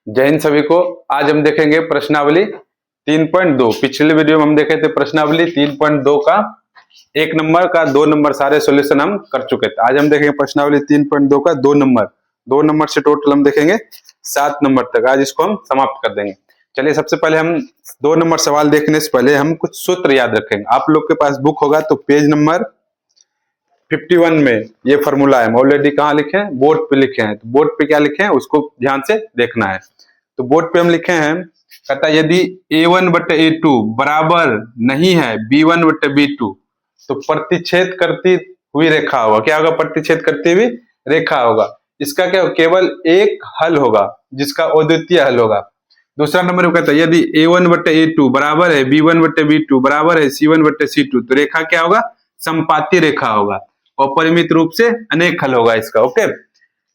जय हिंद सभी को। आज हम देखेंगे प्रश्नावली 3.2। पिछले वीडियो में हम देखे थे प्रश्नावली 3.2 का 1 नंबर का 2 नंबर सारे सॉल्यूशन हम कर चुके थे। आज हम देखेंगे प्रश्नावली 3.2 का 2 नंबर से टोटल हम देखेंगे 7 नंबर तक। आज इसको हम समाप्त कर देंगे। चलिए सबसे पहले हम 2 नंबर सवाल देखने से पहले हम कुछ सूत्र याद रखेंगे। आप लोग के पास बुक होगा तो पेज नंबर 51 में ये फॉर्मूला है, ऑलरेडी कहाँ लिखे हैं, बोर्ड पे लिखे हैं। तो बोर्ड पे क्या लिखे हैं उसको ध्यान से देखना है। तो बोर्ड पे हम लिखे हैं, कहता है यदि a1/a2 बराबर नहीं है b1/b2 तो प्रतिच्छेद करती हुई रेखा होगा। क्या होगा? प्रतिच्छेद करती हुई रेखा होगा। इसका क्या होगा? केवल एक हल होगा जिसका अद्वितीय हल होगा। दूसरा नंबर में कहता है यदि a1/a2 बराबर है b1/b2 बराबर है c1/c2 तो रेखा क्या होगा? समपाती रेखा होगा और परिमित रूप से अनेक हल होगा इसका। ओके।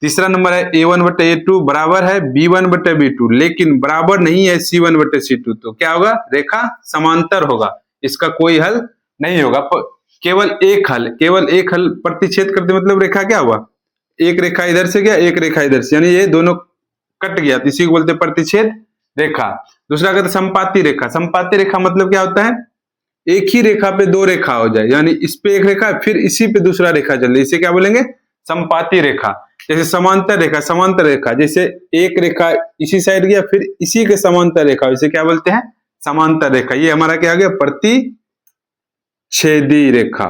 तीसरा नंबर है a1/a2 बराबर है b1/b2 लेकिन बराबर नहीं है c1/c2 तो क्या होगा? रेखा समांतर होगा, इसका कोई हल नहीं होगा। केवल एक हल प्रतिच्छेद करते मतलब रेखा क्या हुआ? एक रेखा इधर से गया, एक रेखा इधर से, यानी ये दोनों कट गया तो इसी को बोलते हैं प्रतिच्छेद रेखा। दूसरा कहते समपाती रेखा। समपाती रेखा मतलब क्या होता है? एक ही रेखा पे दो रेखा हो जाए, यानी इस पे एक रेखा फिर इसी पे दूसरा रेखा चल रही, इसे क्या बोलेंगे? समपाती रेखा। जैसे समांतर रेखा, जैसे एक रेखा इसी साइड गया फिर इसी के समांतर रेखा, इसे क्या बोलते हैं? समांतर रेखा। ये हमारा क्या हो गया? प्रतिच्छेदी रेखा।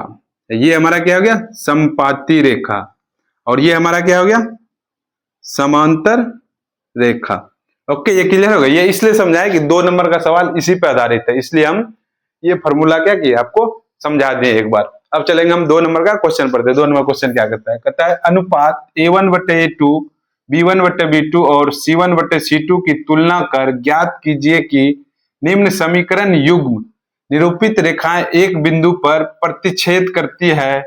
ये हमारा क्या हो गया? समपाती रेखा। और ये हमारा क्या हो गया? समांतर रेखा। ओके, ये क्लियर हो गया। ये इसलिए समझाया कि 2 नंबर का सवाल इसी पे आधारित है, इसलिए हम ये फॉर्मूला क्या किया आपको समझा दें एक बार। अब चलेंगे हम 2 नंबर का क्वेश्चन पढ़ते हैं। 2 नंबर क्वेश्चन क्या करता है? कहता है अनुपात a1/a2 b1/b2 और c1/c2 की तुलना कर ज्ञात कीजिए कि निम्न समीकरण युग्म निरूपित रेखाएं एक बिंदु पर प्रतिच्छेद करती है,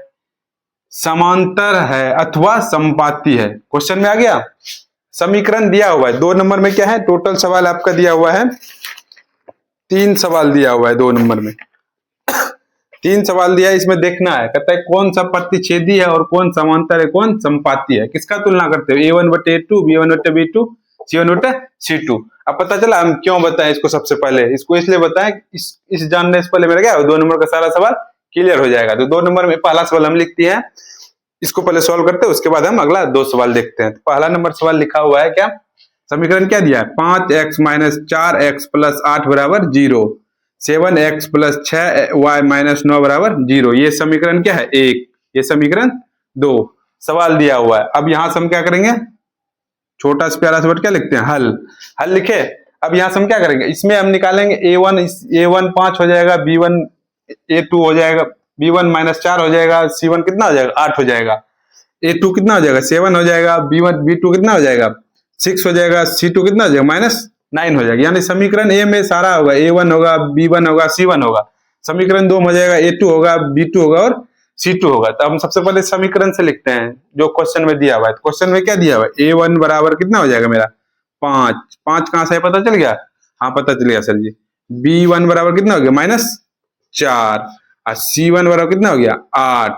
समांतर है अथवा समपाती है। क्वेश्चन में आ गया, समीकरण दिया हुआ है। 2 नंबर में क्या है? टोटल सवाल आपका दिया हुआ है 3 सवाल दिया हुआ है। 2 नंबर में 3 सवाल दिया है, इसमें देखना है। कहता है कौन सा प्रतिच्छेदी है और कौन समांतर है, कौन समपाती है। किसका तुलना करते हो? a1/a2 b1/b2 c1/c2। अब पता चला हम क्यों बताएं इसको। सबसे पहले इसको इसलिए बताएं, इस जानने से पहले मेरा क्या 2 नंबर का सारा सवाल क्लियर हो जाएगा। तो 2 नंबर में पहला सवाल हम लिखते हैं, इसको पहले सॉल्व करते हैं, उसके बाद हम अगला 2 सवाल देखते हैं। तो पहला नंबर सवाल लिखा हुआ है, क्या समीकरण क्या दिया है? 5x - 4x + 8 बराबर 0, 7x + 6y - 9 बराबर 0। ये समीकरण क्या है? 1। ये समीकरण 2। सवाल दिया हुआ है। अब यहां से हम क्या करेंगे? छोटा सा प्यारा सा वर्ड क्या लिखते हैं? हल लिखे। अब यहां से हम क्या करेंगे? इसमें हम निकालेंगे a1 5 हो जाएगा, b1 a2 हो जाएगा, b1 - 4 हो जाएगा, c1 कितना हो जाएगा? 8 हो जाएगा, a2 कितना हो जाएगा? 7 हो जाएगा, b2 कितना हो जाएगा? 6 हो जाएगा, c2 कितना हो जाएगा? -9 हो जाएगा। यानी समीकरण ए में सारा होगा, a1 होगा, b1 होगा, c1 होगा। समीकरण 2 में हो जाएगा a2 होगा, b2 होगा और c2 होगा। तो हम सबसे पहले समीकरण से लिखते हैं जो क्वेश्चन में दिया हुआ है। क्वेश्चन में क्या दिया हुआ है? a1 बराबर कितना हो जाएगा मेरा? 5 कहां से पता चल गया? हाँ पता चल गया सर जी। b1 बराबर कितना हो गया? -4 और c1 बराबर कितना हो गया? 8।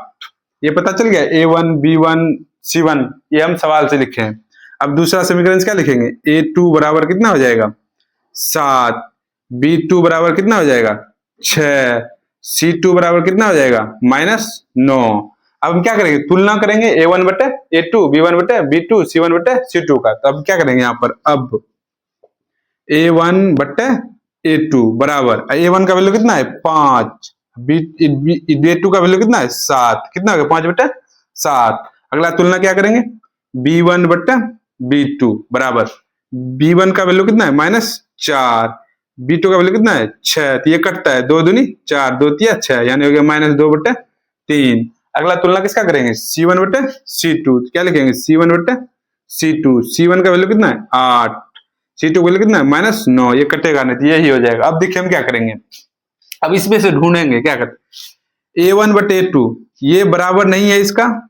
ये पता चल गया a1 b1 c1, ये हम सवाल से लिखे हैं। अब दूसरा समीकरण क्या लिखेंगे? a2 बराबर कितना हो जाएगा? 7, b2 बराबर कितना हो जाएगा? 6, c2 बराबर कितना हो जाएगा? -9। अब हम क्या करेंगे? तुलना करेंगे a1/a2 b1/b2 c1/c2 का। तो अब क्या करेंगे यहाँ पर? अब a1/a2 बराबर a1 का वैल्यू कितना है? 5, b2 का वैल्यू कितना है? 7। कितना हो गया? 5/7। अगला तुलना क्या करेंगे? b1/b2 बराबर b1 का वैल्यू कितना है? -4, b2 का वैल्यू कितना है? 6। तो ये कटता है, 2 दूनी 4, 2 तिया 6, यानी हो गया -2/3। अगला तुलना किसका करेंगे? c1/c2। तो क्या लिखेंगे? c1/c2। c1 का वैल्यू कितना है? 8, c2 का वैल्यू कितना है? -9। ये कटेगा नहीं तो यही हो जाएगा। अब देखिए हम क्या करेंगे, अब इसमें से ढूंढेंगे। क्या करते? a1/a2 ये बराबर नहीं है इसका,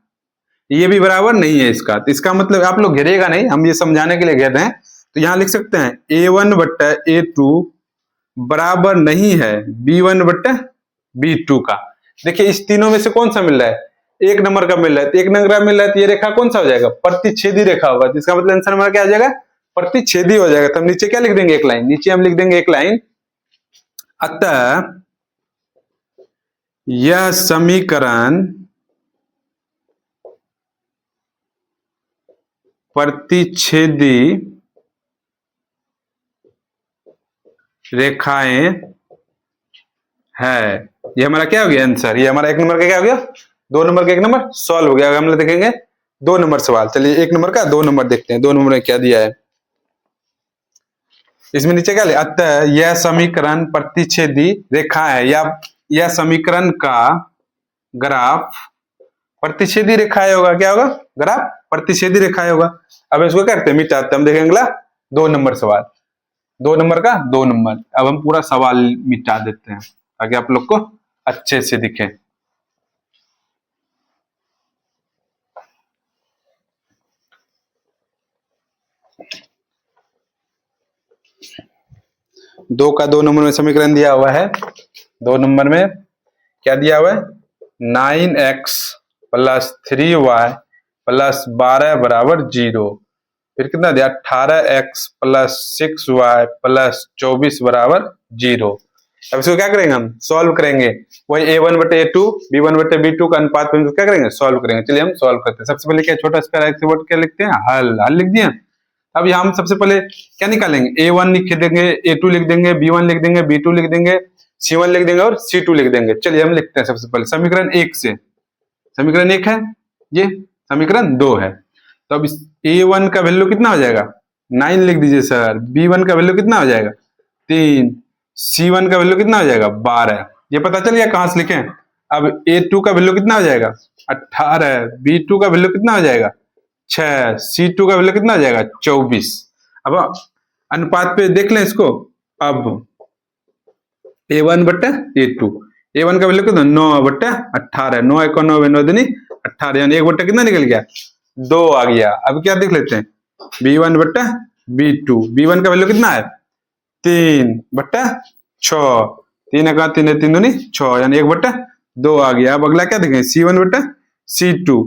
ये भी बराबर नहीं है इसका। तो इसका मतलब आप लोग घेरेगा नहीं, हम ये समझाने के लिए घेर रहे हैं। तो यहां लिख सकते हैं a1/a2 बराबर नहीं है b1/b2 का। देखिए इस तीनों में से कौन सा मिल रहा है? 1 नंबर का मिल रहा है। तो 1 नंबर का मिल रहा है तो ये रेखा कौन सा हो जाएगा? प्रतिच्छेदी रेखा होगा। इसका मतलब आंसर हमारा क्या आ जाएगा? प्रतिच्छेदी हो जाएगा। तो हम नीचे क्या लिख देंगे, एक लाइन नीचे हम लिख देंगे एक लाइन, अतः यह समीकरण प्रतिच्छेदी रेखाएं है। ये हमारा क्या हो गया आंसर, ये हमारा एक नंबर का क्या हो गया, 2 नंबर का 1 नंबर सॉल्व हो गया। अगर हम लोग देखेंगे 2 नंबर सवाल, चलिए 1 नंबर का 2 नंबर देखते हैं। 2 नंबर में क्या दिया है, इसमें नीचे क्या लिया, अतः यह समीकरण प्रतिच्छेदी रेखा है, या यह समीकरण का ग्राफ प्रतिच्छेदी रेखाएं होगा। क्या होगा, ग्राफ प्रतिच्छेदी रेखाएं होगा। अब इसको क्या करते हैं, मिटाते, हम देखेंगे अगला 2 नंबर सवाल, 2 नंबर का 2 नंबर। अब हम पूरा सवाल मिटा देते हैं ताकि आप लोग को अच्छे से दिखे। दो का 2 नंबर में समीकरण दिया हुआ है। 2 नंबर में क्या दिया हुआ है, 9x + 3y + 12 = 0। फिर कितना दिया, 18x + 6y + 24 = 0। अब इसको क्या करेंगे, हम सॉल्व करेंगे। वही a1/a2 b1/b2 का अनुपात में क्या करेंगे, सॉल्व करेंगे। चलिए हम सॉल्व करते हैं। सबसे पहले क्या, छोटा स्क्वायर x वर्ड क्या लिखते हैं, हल। हल लिख दिए। अब यहाँ हम सबसे पहले क्या निकालेंगे, a1 लिख देंगे, a2 लिख देंगे, b1 लिख देंगे, b2 लिख देंगे, c1 लिख देंगे और c2 लिख देंगे। चलिए हम लिखते हैं सबसे पहले समीकरण 1 से। समीकरण 1 है, ये समीकरण 2 है। तो अब a1 का वैल्यू कितना हो जाएगा, 9 लिख दीजिए सर। b1 का वैल्यू कितना हो जाएगा, 3। c1 का वैल्यू कितना हो जाएगा, 12। ये पता चल गया कहां से लिखें। अब a2 का वैल्यू कितना हो जाएगा, 18। b2 का वैल्यू कितना हो जाएगा, 6। c2 का वैल्यू कितना हो जाएगा, 24। अब अनुपात पे देख लें इसको। अब a1/a2, a1 का वैल्यू कितना, 9/18। 9 × 9 = 9 दूनी 18, यानी 1/, कितना निकल गया, 2 आ गया। अब क्या देख लेते हैं, b1/b2, b1 का वैल्यू कितना है, 3/6। 3 × 3 = 3 दूनी 6, यानी 1/2 आ गया। अब अगला क्या देखें, c1/c2,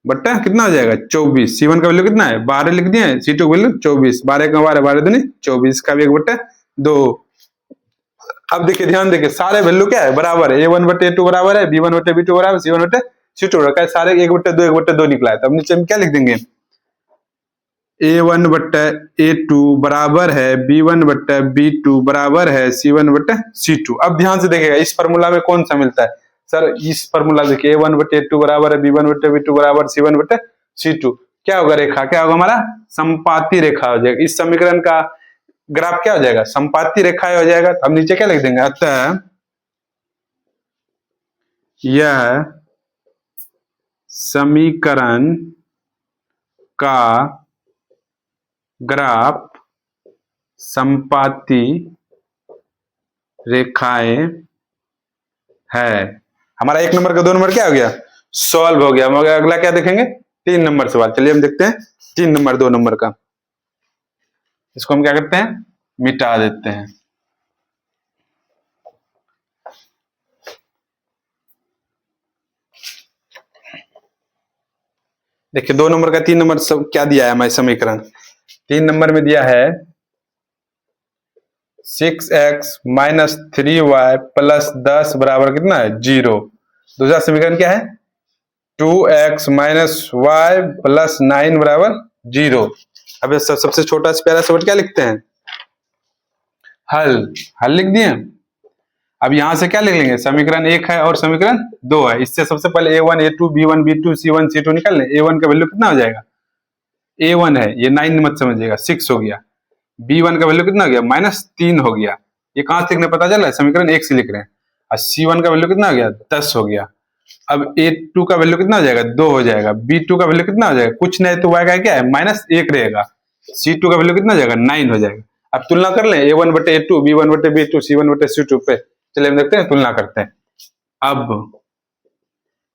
12 कितना हो जाएगा, 24। c1 का वैल्यू कितना है, 12 लिख दिए, c2 का वैल्यू 24। 12 × 12 12 दूनी 24, का भी 1/2। अब देखिए, ध्यान देखिए, सारे वैल्यू क्या है, बराबर है। a1/a2 बराबर है, b1/b2 बराबर, c1/c2 बराबर, सारे 1/2 1/2 निकला है। तब नीचे हम क्या लिख देंगे, a1/a2 बराबर है, b1/b2 बराबर है, c1/c2। अब ध्यान से देखिएगा, इस फॉर्मूला में कौन सा मिलता है सर, इस फॉर्मूला देखिए, a1/a2 बराबर है, b1/b2 बराबर, c1/c2। क्या होगा, रेखा क्या होगा, हमारा संपाती रेखा हो जाएगा। इस समीकरण का ग्राफ क्या हो जाएगा, संपाती रेखा हो जाएगा। तो हम नीचे क्या लिख देंगे, अतः यह समीकरण का ग्राफ संपाती रेखाएं है। हमारा 1 नंबर का 2 नंबर क्या हो गया, सॉल्व हो गया। हम अगला क्या देखेंगे, 3 नंबर सवाल। चलिए हम देखते हैं 3 नंबर 2 नंबर का। इसको हम क्या करते हैं, मिटा देते हैं। देखिए 2 नंबर का 3 नंबर सब क्या दिया है हमारे समीकरण। 3 नंबर में दिया है 6x - 3y + 10 बराबर कितना है, 0। दूसरा समीकरण क्या है, 2x - y + 9 बराबर 0। अब सबसे छोटा से प्यारा शब्द क्या लिखते हैं, हल। हल लिख दिए। अब यहां से क्या लिख लेंगे, समीकरण 1 है और समीकरण 2 है। इससे सबसे पहले a1 a2 b1 b2 c1 c2 निकाल लें। a1 का वैल्यू कितना हो जाएगा, a1 है, ये 9 मत समझिएगा, 6 हो गया। b1 का वैल्यू कितना हो गया, -3 हो गया। ये कहां से लिखने पता चल रहा है, समीकरण 1 से लिख रहे हैं। और c1 का वैल्यू कितना हो गया, 10 हो गया। अब a2 का वैल्यू कितना हो जाएगा, 2 हो जाएगा। b2 का वैल्यू कितना हो जाएगा, कुछ नहीं तो y का क्या है, -1 रहेगा। c2 का वैल्यू कितना हो जाएगा, 9 हो जाएगा। अब तुलना कर लें, a1/a2 b1/b2 c1/c2 पे। चलिए हम देखते हैं, तुलना करते हैं। अब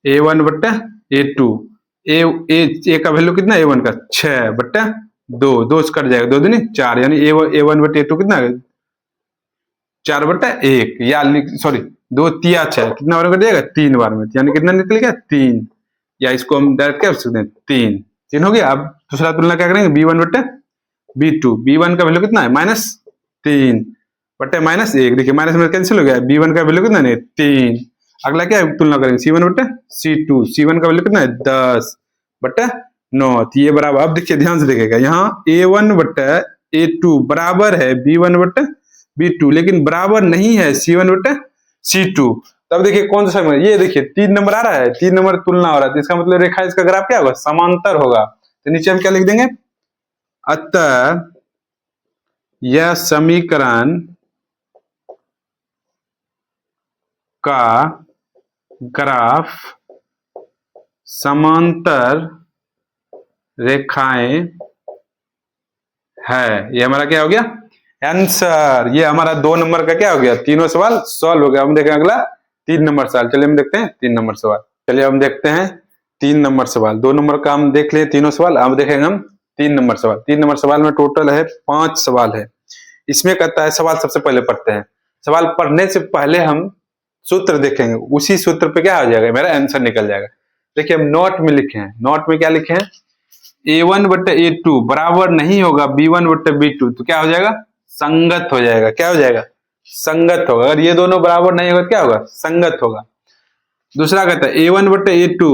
a1/a2, a का वैल्यू कितना है, a1 का 6/2, 2 से कट जाएगा, 2 दूनी 4, यानी a1/a2 कितना है, 4/1, या सॉरी 2 तिया 6, कितना बार कट जाएगा, 3 बार में, यानी कितना निकल गया, 3। या इसको हम डायरेक्ट क्या कर सकते हैं, 3 हो गया। अब दूसरा तुलना क्या करेंगे, B1 बटे B2। B1 का वैल्यू कितना है, -3 बटे -1। देखिए माइनस में कैंसिल हो गया, B1 का वैल्यू कितना है, 3। अगला क्या है, तुलना करेंगे C1 बटे C2। C1 का वैल्यू कितना है, 10 बटे 9। तो ये बराबर, अब देखिए ध्यान से देखिएगा, यहाँ A1 बटे A2 बराबर है B1 बटे B2, लेकिन बराबर नहीं है C1 बटे C2। तब देखिए कौन सा समय, ये देखिए 3 नंबर आ रहा है, 3 नंबर तुलना हो रहा है, तो इसका मतलब रेखा इसका ग्राफ क्या होगा, समांतर होगा। तो नीचे हम क्या लिख देंगे, अतः यह समीकरण का ग्राफ समांतर रेखाएं है। ये हमारा क्या हो गया, आंसर। ये हमारा 2 नंबर का क्या हो गया, तीनों सवाल सॉल्व हो गया। हम देखेंगे अगला 3 नंबर सवाल। चलिए हम देखते हैं 3 नंबर सवाल। चलिए हम देखते हैं 3 नंबर सवाल। 2 नंबर का हम देख लिए तीनों सवाल, अब देखेंगे हम 3 नंबर सवाल। 3 नंबर सवाल में टोटल है 5 सवाल है। इसमें कहता है, सवाल सबसे पहले पढ़ते हैं। सवाल पढ़ने से पहले हम सूत्र देखेंगे, उसी सूत्र पे क्या हो जाएगा, मेरा आंसर निकल जाएगा। देखिए हम नोट में लिखे हैं, नोट में क्या लिखे हैं, A1 बटे A2 बराबर नहीं होगा B1 बटे B2, तो क्या हो जाएगा, संगत हो जाएगा। क्या हो जाएगा, संगत होगा। अगर ये दोनों बराबर नहीं होगा क्या होगा, संगत होगा। दूसरा कहता है A1 बटे A2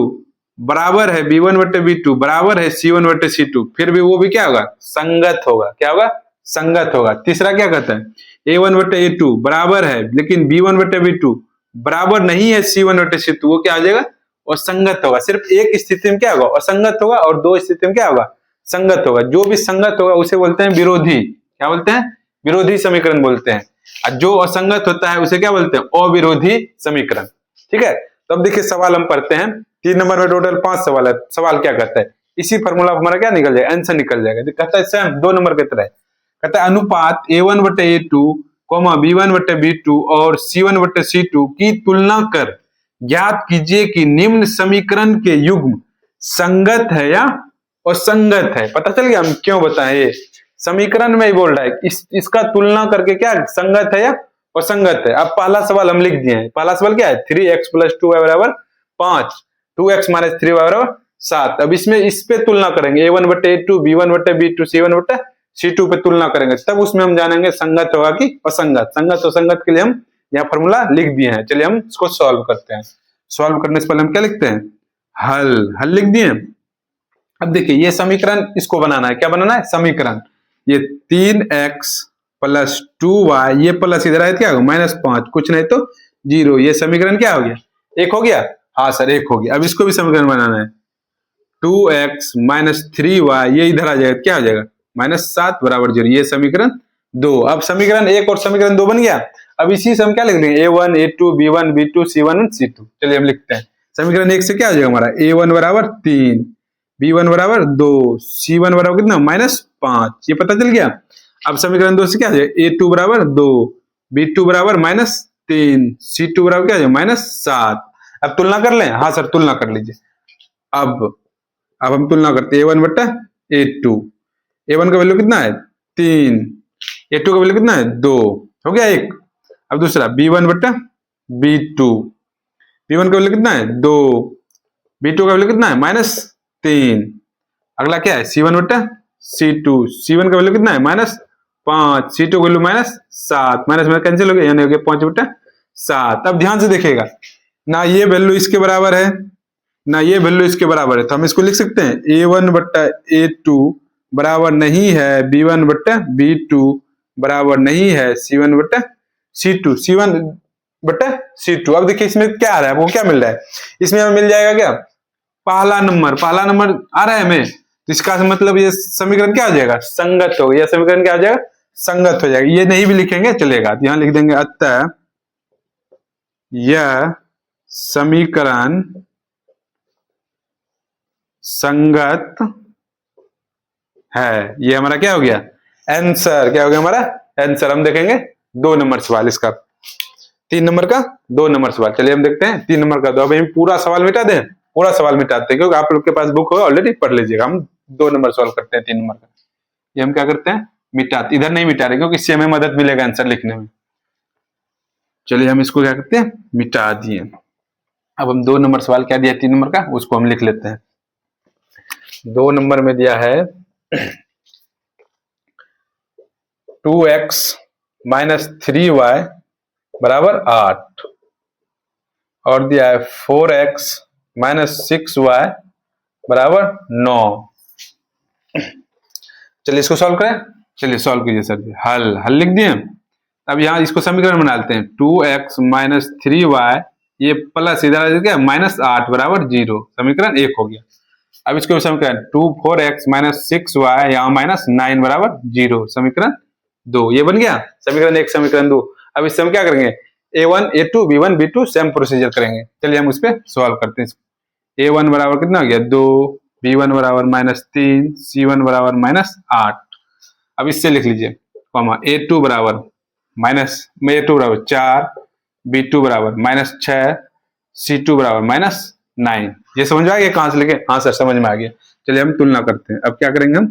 बराबर है B1 बटे B2 बराबर है C1 बटे C2, फिर भी वो भी क्या होगा, संगत होगा। क्या होगा, संगत होगा। तीसरा क्या कहता है, A1 बटे A2 बराबर है, लेकिन B1 बटे B2 बराबर नहीं है C1 बटे C2, वो क्या हो जाएगा, असंगत होगा। सिर्फ एक स्थिति में क्या होगा, असंगत होगा, और 2 स्थिति में क्या होगा, संगत होगा। जो भी संगत होगा उसे बोलते हैं विरोधी। क्या बोलते हैं, विरोधी समीकरण बोलते हैं। और जो असंगत होता है उसे क्या बोलते हैं, अविरोधी समीकरण। ठीक है, तो अब देखिए सवाल हम पढ़ते हैं। 3 नंबर में टोटल 5 सवाल है। सवाल क्या कहता है, इसी फॉर्मूला हमारा क्या निकल जाएगा, आंसर निकल जाएगा। कहता है सेम 2 नंबर की तरह, कहता है अनुपात A1 बटे A2, B1 बटे B2 और C1 बटे C2 की तुलना कर ज्ञात कीजिए कि निम्न समीकरण के युग्म संगत है या असंगत है। पता चल गया हम क्यों बताएं, ये समीकरण में ही बोल रहा है, इसका तुलना करके क्या संगत है या असंगत है। अब पहला सवाल हम लिख दिए हैं। पहला सवाल क्या है, 3x + 2y बराबर 5, 2x - 3y बराबर 7। अब इसमें इस पे तुलना करेंगे, A1 बटे A2, B1 बटे B2, C1 बटे C2 पे तुलना करेंगे, तब उसमें हम जानेंगे संगत होगा कि असंगत। संगत असंगत के लिए हम यहाँ फॉर्मूला लिख दिए हैं। चलिए हम इसको सॉल्व करते हैं। सॉल्व करने से पहले हम क्या लिखते हैं, हल। हल लिख दिए। अब देखिए ये समीकरण, इसको बनाना है। क्या बनाना है, समीकरण। ये 3x + 2y, ये प्लस इधर आए क्या होगा, -5, कुछ नहीं तो 0। ये समीकरण क्या हो गया, 1 हो गया। हाँ सर 1 हो गया। अब इसको भी समीकरण बनाना है, 2x - 3y, ये इधर आ जाएगा, क्या हो जाएगा, -7 बराबर 0। ये समीकरण 2। अब समीकरण 1 और समीकरण 2 बन गया। अब इसी से हम क्या लिख देंगे, A1 A2 B1 B2 C1 C2। चलिए हम लिखते हैं। समीकरण 1 से क्या हो जाएगा हमारा, A1 बराबर 3, B1 बराबर 2, C1 बराबर कितना, -5। ये पता चल गया। अब समीकरण 2 से क्या हो जाएगा, A2 बराबर 2, B2 बराबर -3, C2 बराबर क्या हो जाएगा, -7। अब तुलना कर लें, हाँ सर तुलना कर लीजिए। अब हम तुलना करते हैं, A1 बट्टा A2। A1 का वैल्यू कितना है, 3, A2 का वैल्यू कितना है, 2, हो गया 1। अब दूसरा B1 बट्टा B2, B1 का वैल्यू कितना है, 2, B2 का वैल्यू कितना है, -3। अगला क्या है, C1 बट्टा C2, C1 का वैल्यू कितना है, -5, C2 का वैल्यू -7, माइनस में कैंसिल हो गया, यानी हो गया 5 बट्टा 7। अब ध्यान से देखिएगा, ना ये वैल्यू इसके बराबर है, ना ये वैल्यू इसके बराबर है, तो हम इसको लिख सकते हैं A1 बट्टा A2 बराबर नहीं है B1 बट्टा B2 बराबर नहीं है C1 बट्टा C2, C1 बट्टा C2। अब देखिए इसमें क्या आ रहा है, वो क्या मिल रहा है, इसमें हमें मिल जाएगा क्या, पहला नंबर आ रहा है हमें। तो इसका मतलब ये समीकरण क्या हो जाएगा, संगत हो गया। समीकरण क्या हो जाएगा, संगत हो जाएगा। ये नहीं भी लिखेंगे चलेगा, यहां लिख देंगे अतः यह समीकरण संगत है। ये हमारा क्या हो गया, आंसर। क्या हो गया हमारा आंसर। हम देखेंगे 2 नंबर सवाल इसका, 3 नंबर का 2 नंबर सवाल। चलिए हम देखते हैं 3 नंबर का। तो अब हम पूरा सवाल मिटा दें, पूरा सवाल मिटाते हैं, क्योंकि आप लोग के पास बुक होगा ऑलरेडी, पढ़ लीजिएगा। हम 2 नंबर सॉल्व करते हैं 3 नंबर का। ये हम क्या करते हैं, मिटाते, इधर नहीं मिटा रहे क्योंकि इससे हमें मदद मिलेगा आंसर लिखने में। चलिए हम इसको क्या करते हैं, मिटा दिए। अब हम 2 नंबर सवाल क्या दिया 3 नंबर का, उसको हम लिख लेते हैं। 2 नंबर में दिया है 2x माइनस 3y बराबर 8 और दिया है 4x माइनस 6y बराबर 9। चलिए इसको सॉल्व करें। चलिए सॉल्व कीजिए सर जी। हल लिख दिए। अब यहाँ इसको समीकरण बना लेते हैं 2x माइनस 3y ये प्लस इधर क्या माइनस 8 बराबर 0, समीकरण 1 हो गया। अब इसको समीकरण 4x माइनस 6y यहाँ माइनस 9 बराबर 0, समीकरण 2 ये बन गया समीकरण 1 समीकरण 2। अब इससे हम क्या करेंगे a1 a2 b1 b2 same procedure करेंगे। चलिए हम उस पर सॉल्व करते हैं। a1 बराबर कितना हो गया 2, b1 बराबर माइनस 3, c1 बराबर माइनस 8। अब इससे लिख लीजिए कॉमा a2 बराबर माइनस a2 बराबर 4, b2 बराबर माइनस 6, c2 बराबर माइनस 9। ये समझ में आ गया कहां से लेके? हाँ सर समझ में आ गया। चलिए हम तुलना करते हैं। अब क्या करेंगे हम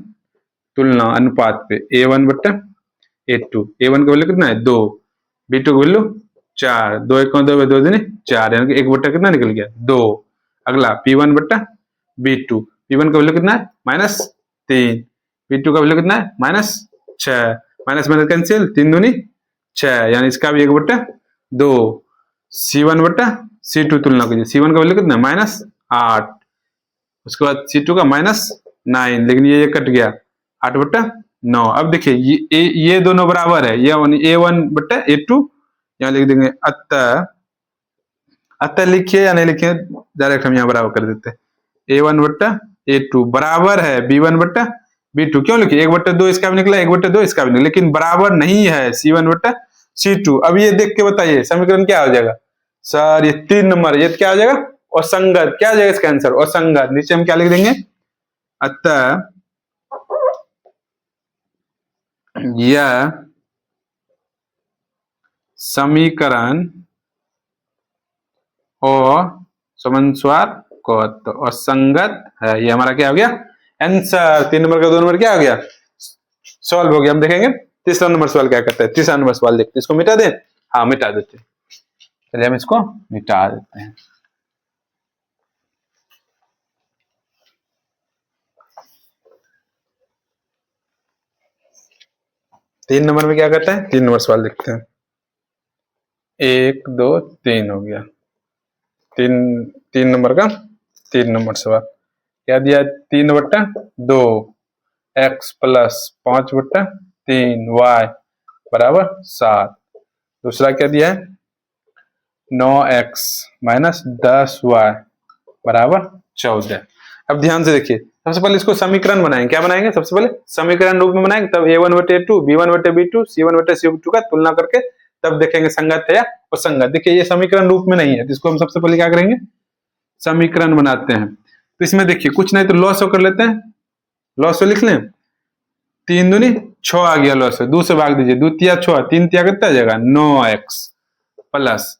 तुलना अनुपात पे a1 बट्टा a2। a1 का वैल्यू कितना है 2, b2 का वैल्यू 4, 2 1 2 2 दिन 4 यानी कि 1 बट्टा कितना निकल गया 2। अगला p1 बट्टा b2, p1 का वैल्यू कितना है माइनस 3, p2 का वैल्यू कितना है माइनस 6, माइनस माइनस कैंसिल 3 दूनी 6 यानी इसका भी 1 बट्टा 2। c1 बट्टा c2 तुलना कीजिए, c1 का वैल्यू कितना है माइनस 8, उसके बाद c2 का माइनस 9, लेकिन ये कट गया 8 बट्टा 9। अब देखिए ये दोनों बराबर है, ये a1 बट्टा a2 यहाँ लिख देंगे अतः लिखिए या नहीं लिखिए डायरेक्ट हम यहाँ बराबर कर देते हैं। a1 बट्टा a2 बराबर है b1 बट्टा b2। क्यों लिखिए 1 बट्टा 2 इसका भी निकला 1 बट्टा 2 इसका भी निकला, लेकिन बराबर नहीं है c1 बट्टा c2। अब ये देख के बताइए समीकरण क्या हो जाएगा सर? ये 3 नंबर ये क्या हो जाएगा असंगत। क्या आ जाएगा इसका आंसर असंगत। नीचे हम क्या लिख देंगे अतः यह समीकरण असमंजस को तो असंगत है। ये हमारा क्या हो गया आंसर। 3 नंबर का 2 नंबर क्या हो गया सॉल्व हो गया। हम देखेंगे तीसरा नंबर सवाल क्या करता है। तीसरा नंबर सवाल देखते हैं। इसको मिटा दें? हाँ मिटा देते हैं। चलिए हम इसको मिटा देते हैं। तीन नंबर में क्या करता है 3 नंबर सवाल देखते हैं। 1 2 3 हो गया। 3 नंबर का 3 नंबर सवाल क्या दिया 3 बट्टा 2 x प्लस 5 बट्टा 3 y बराबर 7। दूसरा क्या दिया है 9x माइनस 10y बराबर 14। अब ध्यान से देखिए सबसे पहले इसको समीकरण बनाएंगे। क्या बनाएंगे सबसे पहले समीकरण रूप में बनाएंगे, तब a1 बटे a2 b1 बटे b2 c1 बटे c2 का तुलना करके तब देखेंगे संगत है या असंगत। देखिए ये समीकरण रूप में नहीं है तो इसको हम सबसे पहले क्या करेंगे समीकरण बनाते हैं। तो इसमें देखिए कुछ नहीं तो लॉस कर लेते हैं। लॉस लिख लें 3 दूनी 6 आ गया लॉस 2 से भाग दीजिए 2 तिया 6 3 तिया कितना आ जाएगा 9x प्लस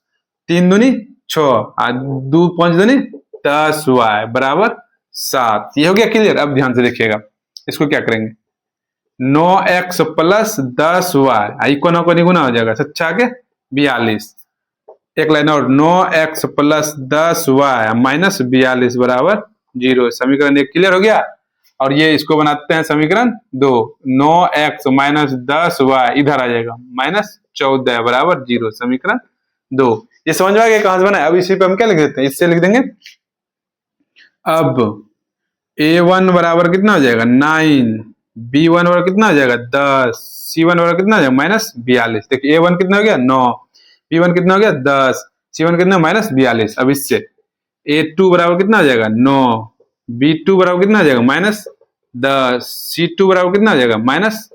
3 दूनी 6 2 5 दूनी 10y बराबर 7। ये हो गया क्लियर। अब ध्यान से देखिएगा इसको क्या करेंगे 9x प्लस 10y इकोना को गुना हो जाएगा 7 के 42। एक लाइन और 9x प्लस 10y माइनस 42 बराबर 0। समीकरण 1 क्लियर हो गया। और ये इसको बनाते हैं समीकरण 2 9x माइनस 10y इधर आ जाएगा माइनस 14 बराबर 0, समीकरण 2। ये समझ में आ गया कहां से बना है। अब इसी पे हम क्या लिख देते हैं इससे लिख देंगे अब a1 बराबर कितना हो जाएगा 9, b1 बराबर कितना हो जाएगा 10, c1 बराबर कितना हो जाएगा माइनस 42। देखिए a1 कितना हो गया 9, b1 कितना हो गया 10, c1 कितना माइनस 42। अब इससे a2 बराबर कितना हो जाएगा 9, b2 बराबर कितना हो जाएगा माइनस 10, c2 बराबर कितना हो जाएगा माइनस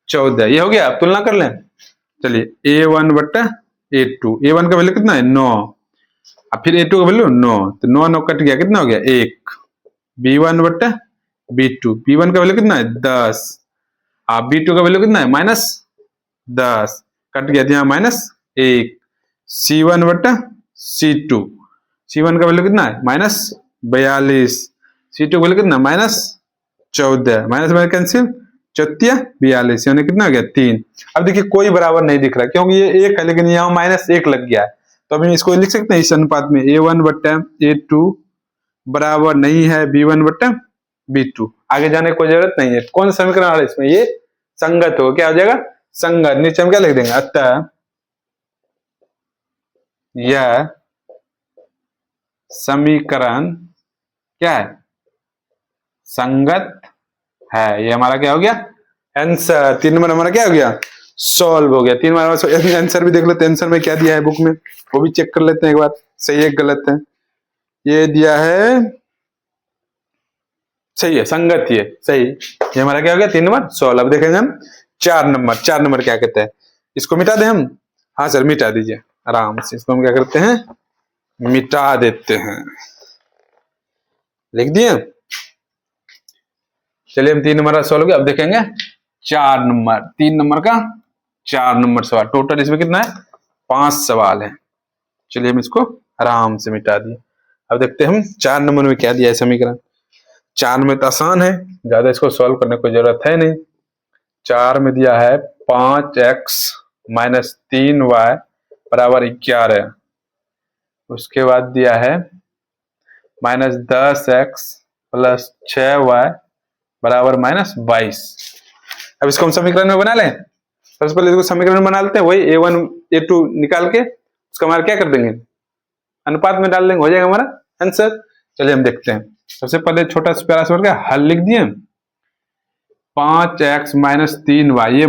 14। ये हो गया। अब तुलना कर लें। चलिए a1 बट्टा a2, a1 का वैल्यू कितना है 9 अब फिर a2 का वैल्यू 9 तो 9 9 कट गया कितना हो गया 1। b1 बट्टा b2, b1 का वैल्यू कितना है 10 b2 का वैल्यू कितना है माइनस 10 कट गया यहाँ माइनस 1। c1 बट्टा c2, c1 का वैल्यू कितना है माइनस 42, c2 का वैल्यू कितना माइनस 14, माइनस माइनस कैंसिल 4 42 यानी कितना हो गया 3। अब देखिए कोई बराबर नहीं दिख रहा क्योंकि ये 1 है लेकिन यहाँ माइनस 1 लग गया है। तो अभी इसको लिख सकते हैं इस अनुपात में a1 बट्टा a2 बराबर नहीं है b1 बट्टा B2। आगे जाने की कोई जरूरत नहीं है। कौन सा समीकरण आ रहा है इसमें, ये संगत हो, क्या हो जाएगा संगत। नीचे हम क्या लिख देंगे, अतः यह समीकरण क्या है, संगत है। ये हमारा क्या हो गया आंसर। 3 नंबर हमारा क्या हो गया, सॉल्व हो गया। 3 नंबर आंसर भी देख लेते हैं, आंसर में क्या दिया है बुक में, वो भी चेक कर लेते हैं एक बार, सही है गलत है। ये दिया है सही है, संगत ही है, सही। ये हमारा क्या हो गया 3 नंबर सॉल्व। अब देखेंगे हम 4 नंबर। 4 नंबर क्या कहते हैं, इसको मिटा दें हम। हाँ सर मिटा दीजिए आराम से, इसको हम क्या करते हैं मिटा देते हैं, लिख दिए। चलिए हम 3 नंबर सॉल्व किया। अब देखेंगे 4 नंबर, 3 नंबर का 4 नंबर सवाल। टोटल इसमें कितना है 5 सवाल है। चलिए हम इसको आराम से मिटा दिए। अब देखते हैं हम 4 नंबर में क्या दिया है समीकरण। 4 में तो आसान है, ज्यादा इसको सॉल्व करने की जरूरत है नहीं। 4 में दिया है 5x माइनस 3y बराबर 11। उसके बाद दिया है माइनस 10x प्लस 6y बराबर माइनस 22। अब इसको हम समीकरण में बना लें। सबसे पहले इसको समीकरण में बना लेते हैं, वही a1 a2 निकाल के उसका हमारा क्या कर देंगे अनुपात में डाल देंगे, हो जाएगा हमारा आंसर। चलिए हम देखते हैं। सबसे पहले छोटा सा प्यारा सा हल लिख दिए। 5x माइनस 3y, ये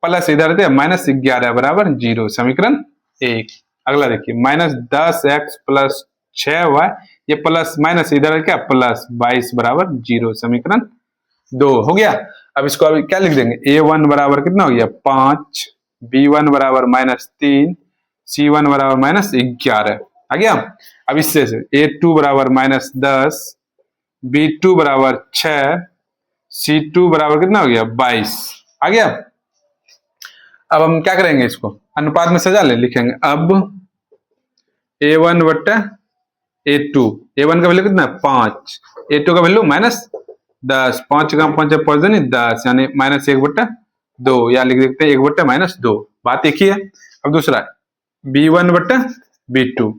प्लस इधर थे माइनस 11 बराबर 0, समीकरण 1। अगला देखिए माइनस 10x प्लस 6y, ये प्लस माइनस इधर क्या प्लस 22 बराबर 0, समीकरण 2 हो गया। अब इसको अभी क्या लिख देंगे, a1 बराबर कितना हो गया 5, b1 बराबर माइनस 3, c1 बराबर माइनस 11 आ गया। अब इससे a2 बराबर माइनस 10, b2 बराबर 6, c2 बराबर कितना हो गया 22 आ गया। अब हम क्या करेंगे, इसको अनुपात में सजा ले, लिखेंगे अब a1 बट्टा a2। a1 का वैल्यू कितना है 5, a2 का वैल्यू माइनस 10, 5 का 5 5 नहीं 10, यानी माइनस 1 बट्टा 2, या लिख देते हैं 1 बट्टा माइनस 2, बात एक ही है। अब दूसरा b1 बट्टा b2,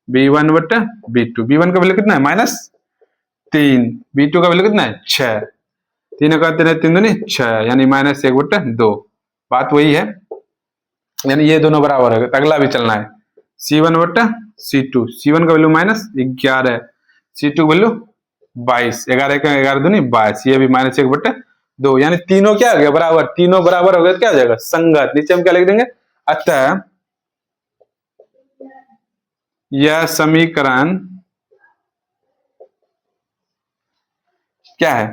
b1 बट्टा b2, b1 का वैल्यू कितना है माइनस 3, b2 का वैल्यू कितना है 6, 3 का 3 नहीं 6, यानी माइनस 1 बट्टा 2, बात वही है, यानी ये दोनों बराबर है। अगला भी चलना है c1 बट्टा c2, c1 का वैल्यू माइनस 11, c2 वैल्यू 22, 11 का 11 दूनी 22, ये भी माइनस 1 बट्टा 2, यानी तीनों क्या हो गया बराबर, तीनों बराबर हो गया, क्या हो जाएगा संगत। नीचे हम क्या लिख देंगे, अतः यह समीकरण क्या है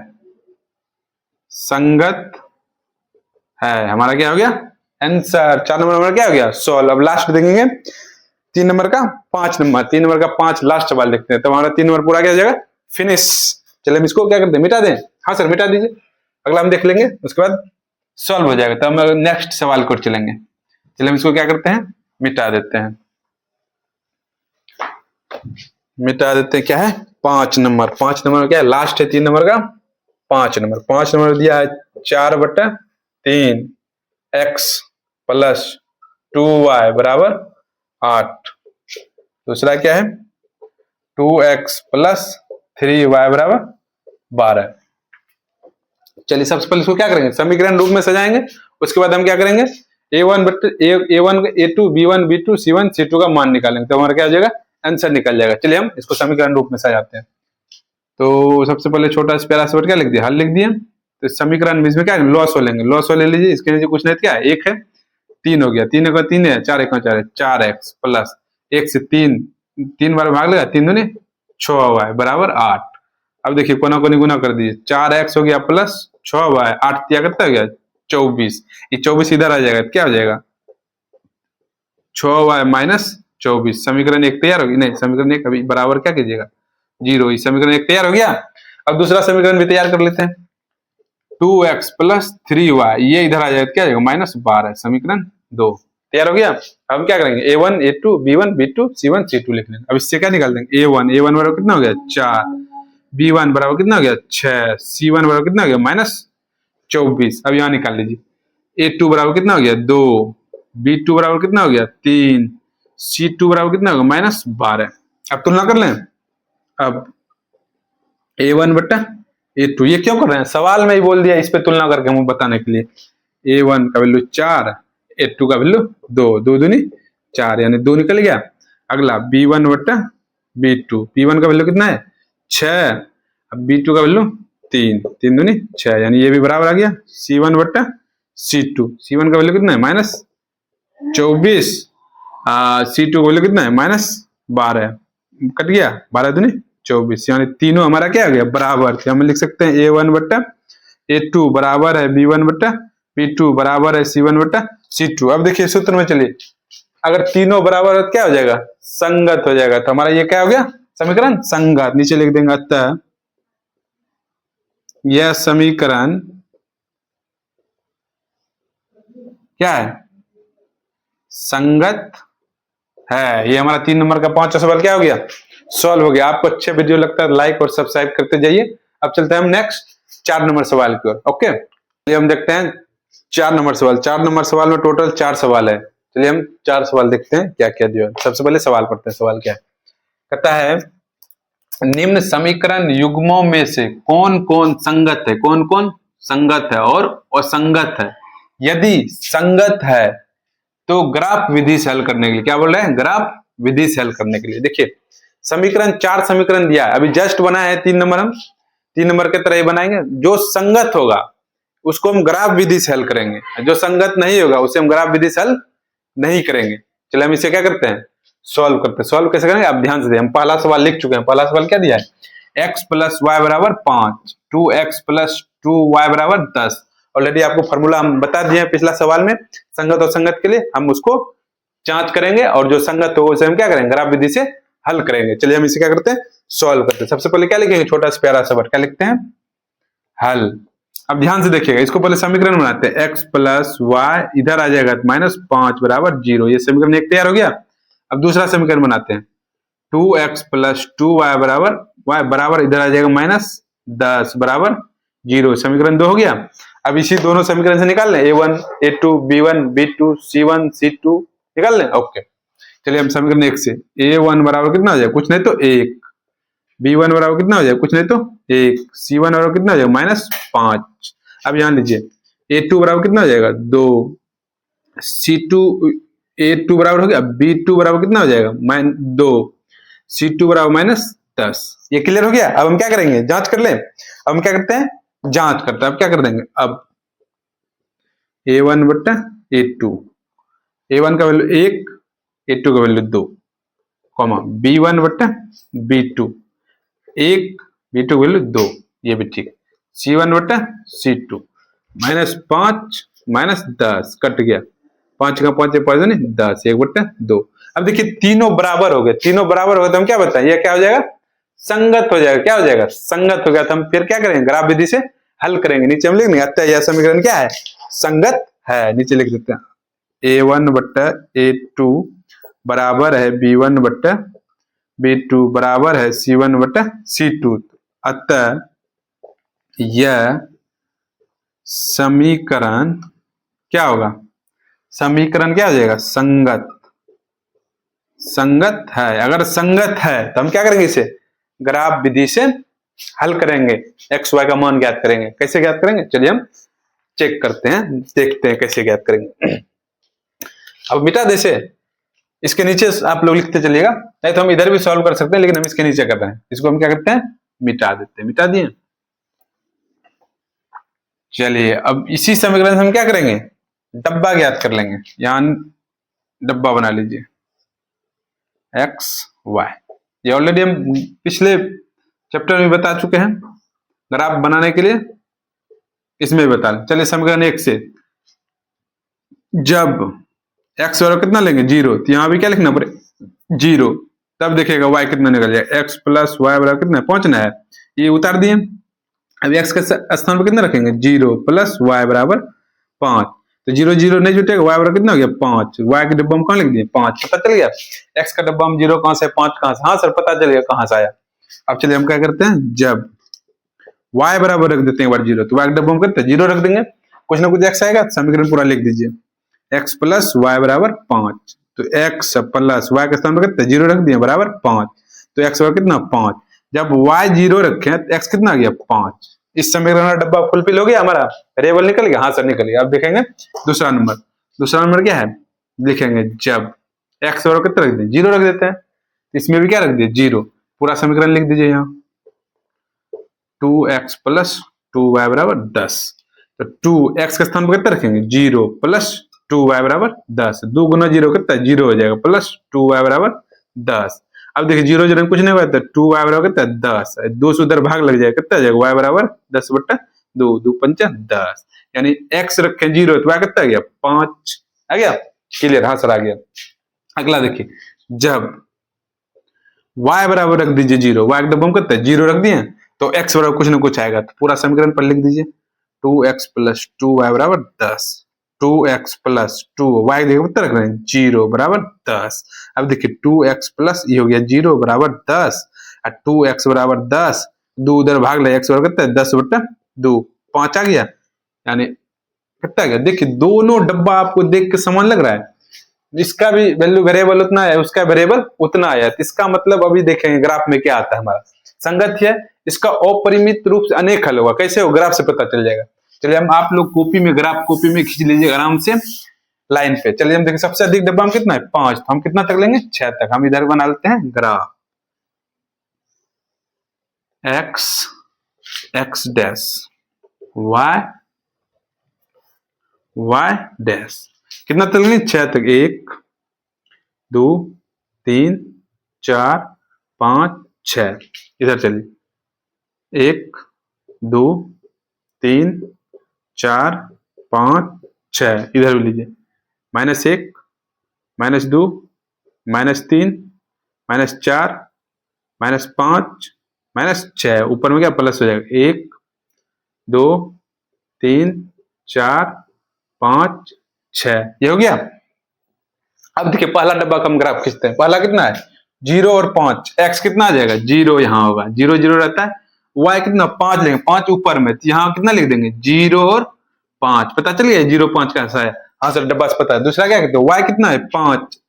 संगत है। हमारा क्या हो गया आंसर। 4 नंबर हमारा क्या हो गया सॉल्व। अब लास्ट देखेंगे 3 नंबर का 5 नंबर, 3 नंबर का 5 लास्ट सवाल देखते हैं, तो हमारा 3 नंबर पूरा क्या हो जाएगा फिनिश। चलिए हम इसको क्या करते हैं मिटा दें। हाँ सर मिटा दीजिए, अगला हम देख लेंगे, उसके बाद सॉल्व हो जाएगा, तो हम नेक्स्ट सवाल को चलेंगे। चलिए हम इसको क्या करते हैं मिटा देते हैं, मिटा देते हैं। क्या है 5 नंबर, 5 नंबर क्या है लास्ट है 3 नंबर का 5 नंबर। 5 नंबर दिया है 4 बट्टा 3 x प्लस 2y बराबर 8। दूसरा क्या है 2x प्लस 3y बराबर 12। चलिए सबसे पहले इसको क्या करेंगे समीकरण रूप में सजाएंगे, उसके बाद हम क्या करेंगे a1 a1 a2 b1 b2 c1 c2 का मान निकालेंगे, तो हमारा क्या हो जाएगा आंसर निकल जाएगा। चलिए हम इसको समीकरण रूप में सजाते हैं। तो सबसे पहले छोटा सा प्यारा सा क्या लिख दिया हल लिख दिया। तो समीकरण में इसमें क्या है लॉस हो लेंगे, लॉस हो ले लीजिए। इसके नीचे कुछ नहीं क्या है 1 है 3 हो गया, 3 का 3 है 4 1 4 है 4x प्लस 1 से 3 बार भाग लेगा 3 दूनी 6y बराबर 8। अब देखिए कोना कोनी गुना कर दीजिए, 4x हो गया प्लस 6y, 8 दिया करता हो गया 24, ये 24 इधर आ जाएगा, क्या हो जाएगा 6y माइनस 24। समीकरण 1 तैयार होगी, नहीं समीकरण 1 अभी बराबर क्या कीजिएगा 0, समीकरण 1 तैयार हो गया। अब दूसरा समीकरण भी तैयार कर लेते हैं, 2x प्लस 3y, ये इधर आ जाएगा क्या आ जाएगा माइनस 12, समीकरण 2 तैयार हो गया। अब क्या करेंगे a1 a2 b1 b2 c1 c2 लिख लेंगे। अब इससे क्या निकाल देंगे a1 बराबर कितना हो गया 4, b1 बराबर कितना हो गया 6, c1 बराबर कितना हो गया माइनस 24। अब यहाँ निकाल लीजिए a2 बराबर कितना हो गया 2, b2 बराबर कितना हो गया 3, c2 बराबर कितना होगा माइनस 12। अब तुलना कर लें, अब a1 बट्टा A2। ये क्यों कर रहे हैं, सवाल में ही बोल दिया, इस पे तुलना करके हम बताने के लिए। A1 का वैल्यू 4, A2 का वैल्यू 2, 2 दूनी 4 यानी 2 निकल गया। अगला B1 बटा B2, B1 का वैल्यू कितना है 6, अब B2 का वैल्यू 3, 3 दूनी 6 यानी ये भी बराबर आ गया। C1 बटा C2, C1 का वैल्यू कितना है -24, C2 का वैल्यू कितना है -12, कट गया 12 दूनी 24 यानी तीनों हमारा क्या आ गया बराबर। तो हम लिख सकते हैं A1 बट्टा A2 बराबर है B1 बट्टा B2 बराबर है C1 बट्टा C2। अब देखिए सूत्र में चलिए, अगर तीनों बराबर हो तो क्या हो जाएगा, संगत हो जाएगा। तो हमारा ये क्या हो गया समीकरण संगत। नीचे लिख देंगे अतः यह समीकरण क्या है, संगत है। ये हमारा 3 नंबर का 5वां सवाल क्या हो गया, सॉल्व हो गया। आपको अच्छे वीडियो लगता है लाइक और सब्सक्राइब करते जाइए। अब चलते हैं हम नेक्स्ट 4 नंबर सवाल की ओर। ओके, चलिए हम देखते हैं 4 नंबर सवाल। 4 नंबर सवाल में टोटल 4 सवाल है। चलिए हम 4 सवाल देखते हैं क्या क्या दिया है। सबसे पहले सवाल पढ़ते हैं, सवाल क्या है, कहता है निम्न समीकरण युग्मों में से कौन कौन संगत है, कौन कौन संगत है और असंगत है। यदि संगत है तो ग्राफ विधि से हल करने के लिए, क्या बोल रहे हैं, ग्राफ विधि से हल करने के लिए। देखिए समीकरण 4 समीकरण दिया है, अभी जस्ट बना है 3 नंबर, हम 3 नंबर के तरह ही बनाएंगे। जो संगत होगा उसको हम ग्राफ विधि से हल करेंगे, जो संगत नहीं होगा उसे हम ग्राफ विधि से हल नहीं करेंगे। चलिए हम इसे क्या करते हैं, सॉल्व करते हैं। सॉल्व कैसे करेंगे आप ध्यान से दें। हम पहला सवाल लिख चुके हैं। पहला सवाल क्या दिया है, x + y = 5, 2x + 2y = 10। Already आपको फॉर्मूला हम बता दिए हैं पिछला सवाल में, संगत और संगत के लिए हम उसको जांच करेंगे और जो संगत होगा उसे हम क्या करेंगे, ग्राफ विधि से हल करेंगे। चलिए हम इसे क्या करते हैं, सॉल्व करते हैं। सबसे पहले क्या लिखेंगे, छोटा सा प्यारा सा वर्ड क्या लिखते हैं, हल। अब ध्यान से देखिएगा, इसको पहले समीकरण बनाते हैं। x + y इधर आ जाएगा -5 = 0, ये समीकरण एक तैयार हो गया। अब दूसरा समीकरण बनाते हैं, 2x + 2y बराबर इधर आ जाएगा -10 = 0, समीकरण 2 हो गया। अब इसी दोनों समीकरण से निकाल लें, A1 A2 B1 B2 C1 C2 निकाल लें। ओके, चलिए हम समीकरण 1 से, A1 बराबर कितना हो जाएगा, कुछ नहीं तो 1, B1 बराबर कितना हो जाएगा, कुछ नहीं तो 1, C1 बराबर कितना हो जाएगा -5। अब यहां लीजिए A2 बराबर कितना हो जाएगा 2, C2 A2 बराबर हो गया, B2 बराबर कितना हो जाएगा -2, C2 बराबर -10। ये क्लियर हो गया। अब हम क्या करेंगे, जांच कर लें। अब हम क्या करते हैं, जांच करते हैं। अब क्या कर देंगे, अब A1 बट्टा A2, A1 का वैल्यू 1, A2 का वैल्यू 2, B1 बट्टा B2 1, B2 का वैल्यू 2, ये भी ठीक है। C1 बट्टा C2 -5 -10 कट गया, 5 का 5 5 नहीं 10, 1 बट्टा 2। अब देखिए तीनों बराबर हो गए, तीनों बराबर हो गए तो हम क्या बताएं, ये क्या हो जाएगा, संगत हो जाएगा। क्या हो जाएगा, संगत हो गया। तो हम फिर क्या करेंगे, ग्राफ विधि से हल करेंगे। नीचे हम लिख देंगे अतः यह समीकरण क्या है, संगत है। नीचे लिख देते हैं A1 बट्टा A2 बराबर है B1 बट्टा B2 बराबर है C1 बट्टा C2। अतः यह समीकरण क्या होगा, समीकरण क्या हो जाएगा, संगत, संगत है। अगर संगत है तो हम क्या करेंगे, इसे ग्राफ विधि से हल करेंगे, एक्स वाई का मान ज्ञात करेंगे। कैसे ज्ञात करेंगे, चलिए हम चेक करते हैं, देखते हैं कैसे ज्ञात करेंगे। अब मिटा दे से, इसके नीचे आप लोग लिखते चलिएगा, नहीं तो हम इधर भी सॉल्व कर सकते हैं, लेकिन हम इसके नीचे कर रहे हैं। इसको हम क्या करते हैं, मिटा देते हैं। मिटा दिए। चलिए अब इसी समीकरण से हम क्या करेंगे, डब्बा ज्ञात कर लेंगे। यहां डब्बा बना लीजिए एक्स वाई। ये ऑलरेडी हम पिछले चैप्टर में बता चुके हैं, ग्राफ बनाने के लिए इसमें बता लें। चलिए समीकरण 1 से, जब x बराबर कितना लेंगे 0, तो यहां भी क्या लिखना पड़ेगा 0, तब देखिएगा y कितना निकल जाएगा, x + y बराबर कितना पहुंचना है, ये उतार दिए। अब x के स्थान पर कितना रखेंगे 0 + y बराबर 5, तो 0 0 नहीं जुटेगा, y बराबर कितना हो गया 5, y के डब्बा में कहां लिख दिए 5, पता चल गया। x का डब्बा में 0 कहां से, 5 कहां से, हाँ सर पता चल गया कहां से आया। अब चलिए हम क्या करते हैं, जब y बराबर रख देते हैं एक बार 0, तो y के डब्बा में करते हैं 0 रख देंगे, कुछ ना कुछ x आएगा, समीकरण पूरा लिख दीजिए। x + y बराबर 5, तो x + y के स्थान पर कितना 0 रख दिए बराबर 5, तो x बराबर कितना 5। जब y 0 रखें तो x कितना आ गया 5, इस समीकरण का डब्बा फुलफिल हो गया हमारा, वेरिएबल निकल गया। हाँ सर निकल गया। अब देखेंगे दूसरा नंबर क्या है, लिखेंगे जब x बराबर कितना रख दें, 0 रख देते हैं। इसमें भी क्या रख दिए, 0। पूरा समीकरण लिख दीजिए यहाँ, 2x प्लस 2y बराबर 10। तो 2x के स्थान पर कितना रखेंगे, 0 प्लस 2y बराबर 10। 2 गुना 0 कितना है, 0 हो जाएगा, प्लस 2y बराबर 10। अब देखिए 0 0 कुछ नहीं हुआ, तो 2y बराबर कितना है, 10। 2 से उधर भाग लग जाएगा, कितना आ जाएगा, y बराबर 10/2, 2 पंचा 10। यानी x रखें 0 तो y कितना आ गया, 5 आ गया। क्लियर, हाँ सर आ गया। अगला देखिए, जब y बराबर रख दीजिए 0, y का डब्बा हम कितना है, 0 रख दिए, तो x बराबर कुछ ना कुछ आएगा, तो पूरा समीकरण पर लिख दीजिए, 2x प्लस 2y बराबर 10। 2x प्लस 2y देखिए कितना रख रहे हैं, 0 बराबर 10। अब देखिए 2x प्लस ये हो गया 0 बराबर 10, और 2x बराबर 10, 2 उधर भाग ले, x बराबर कितना है, 10/2, 5 आ गया। यानी कितना आ गया, देखिए दोनों डब्बा आपको देख के समान लग रहा है, इसका भी वैल्यू वेरिएबल उतना है, उसका वेरिएबल उतना आया। तो इसका मतलब अभी देखेंगे ग्राफ में क्या आता है हमारा, संगत है। इसका अपरिमित रूप से अनेक हल होगा, कैसे हो, ग्राफ से पता चल जाएगा। चलिए हम आप लोग कॉपी में, ग्राफ कॉपी में खींच लीजिए आराम से लाइन पे। चलिए हम देखें सबसे अधिक डब्बा हम कितना है, 5, तो हम कितना तक लेंगे, 6 तक। हम इधर बना लेते हैं graph x dash y dash कितना तक लेंगे, 6 तक। 1 2 3 4 5 6। इधर चलिए 1 2 3 4 5 6। इधर भी लीजिए, -1 -2 -3 -4 -5 -6। ऊपर में क्या प्लस हो जाएगा, 1 2 3 4 5 6। ये हो गया। अब देखिए पहला डब्बा का हम ग्राफ खींचते हैं। पहला कितना है, 0 और 5। x कितना आ जाएगा, 0 यहाँ होगा, 0 0 रहता है। y कितना, 5 लेंगे, 5 ऊपर में, तो यहाँ कितना लिख देंगे, 0 और 5। पता चल गया 0 5 कैसा है, हाँ सर डब्बा से पता है। दूसरा क्या कहते हैं, y कितना है, 5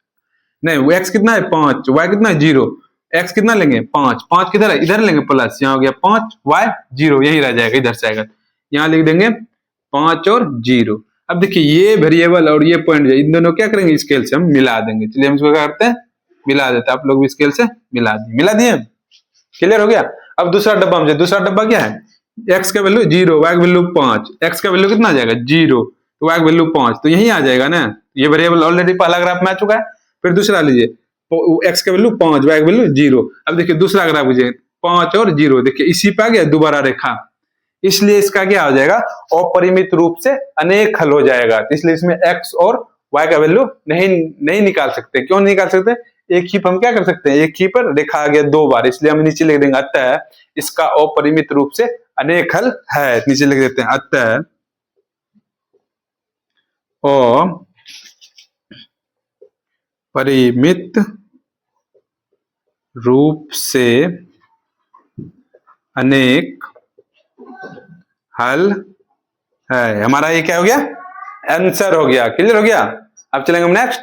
नहीं, x कितना है, 5, y कितना है, 0। x कितना लेंगे, 5, 5 किधर है, इधर लेंगे प्लस, यहाँ हो गया 5, y 0, यही रह जाएगा, इधर से आएगा। यहाँ लिख देंगे 5 और 0। अब देखिए ये वेरिएबल और ये पॉइंट, इन दोनों क्या करेंगे, स्केल से हम मिला देंगे। चलिए हम इसको क्या करते हैं, मिला देते हैं। आप लोग भी स्केल से मिला दिए। क्लियर हो गया। अब दूसरा डब्बा हमसे, दूसरा डब्बा क्या है, x का वैल्यू 0, y का वैल्यू 5। x का वैल्यू कितना आ जाएगा, 0, तो y का वैल्यू 5, तो यही आ जाएगा ना। ये वेरिएबल ऑलरेडी पहला ग्राफ में आ चुका है। फिर दूसरा लीजिए, x का वैल्यू 5, y का वैल्यू 0। अब देखिए दूसरा ग्राफ लीजिए, 5 और 0, देखिए इसी पे आ गया दोबारा रेखा, इसलिए इसका क्या हो जाएगा, अपरिमित रूप से अनेक हल हो जाएगा। तो इसलिए इसमें x और y का वैल्यू नहीं निकाल सकते। क्यों नहीं निकाल सकते, एक ही पर हम क्या कर सकते हैं, एक ही पर रेखा आ गया 2 बार, इसलिए हम नीचे लिख देंगे अतः इसका अपरिमित रूप से अनेक हल है। नीचे लिख देते हैं अतः अपरिमित रूप से अनेक हल है। हमारा ये क्या हो गया, आंसर हो गया। क्लियर हो गया। अब चलेंगे हम नेक्स्ट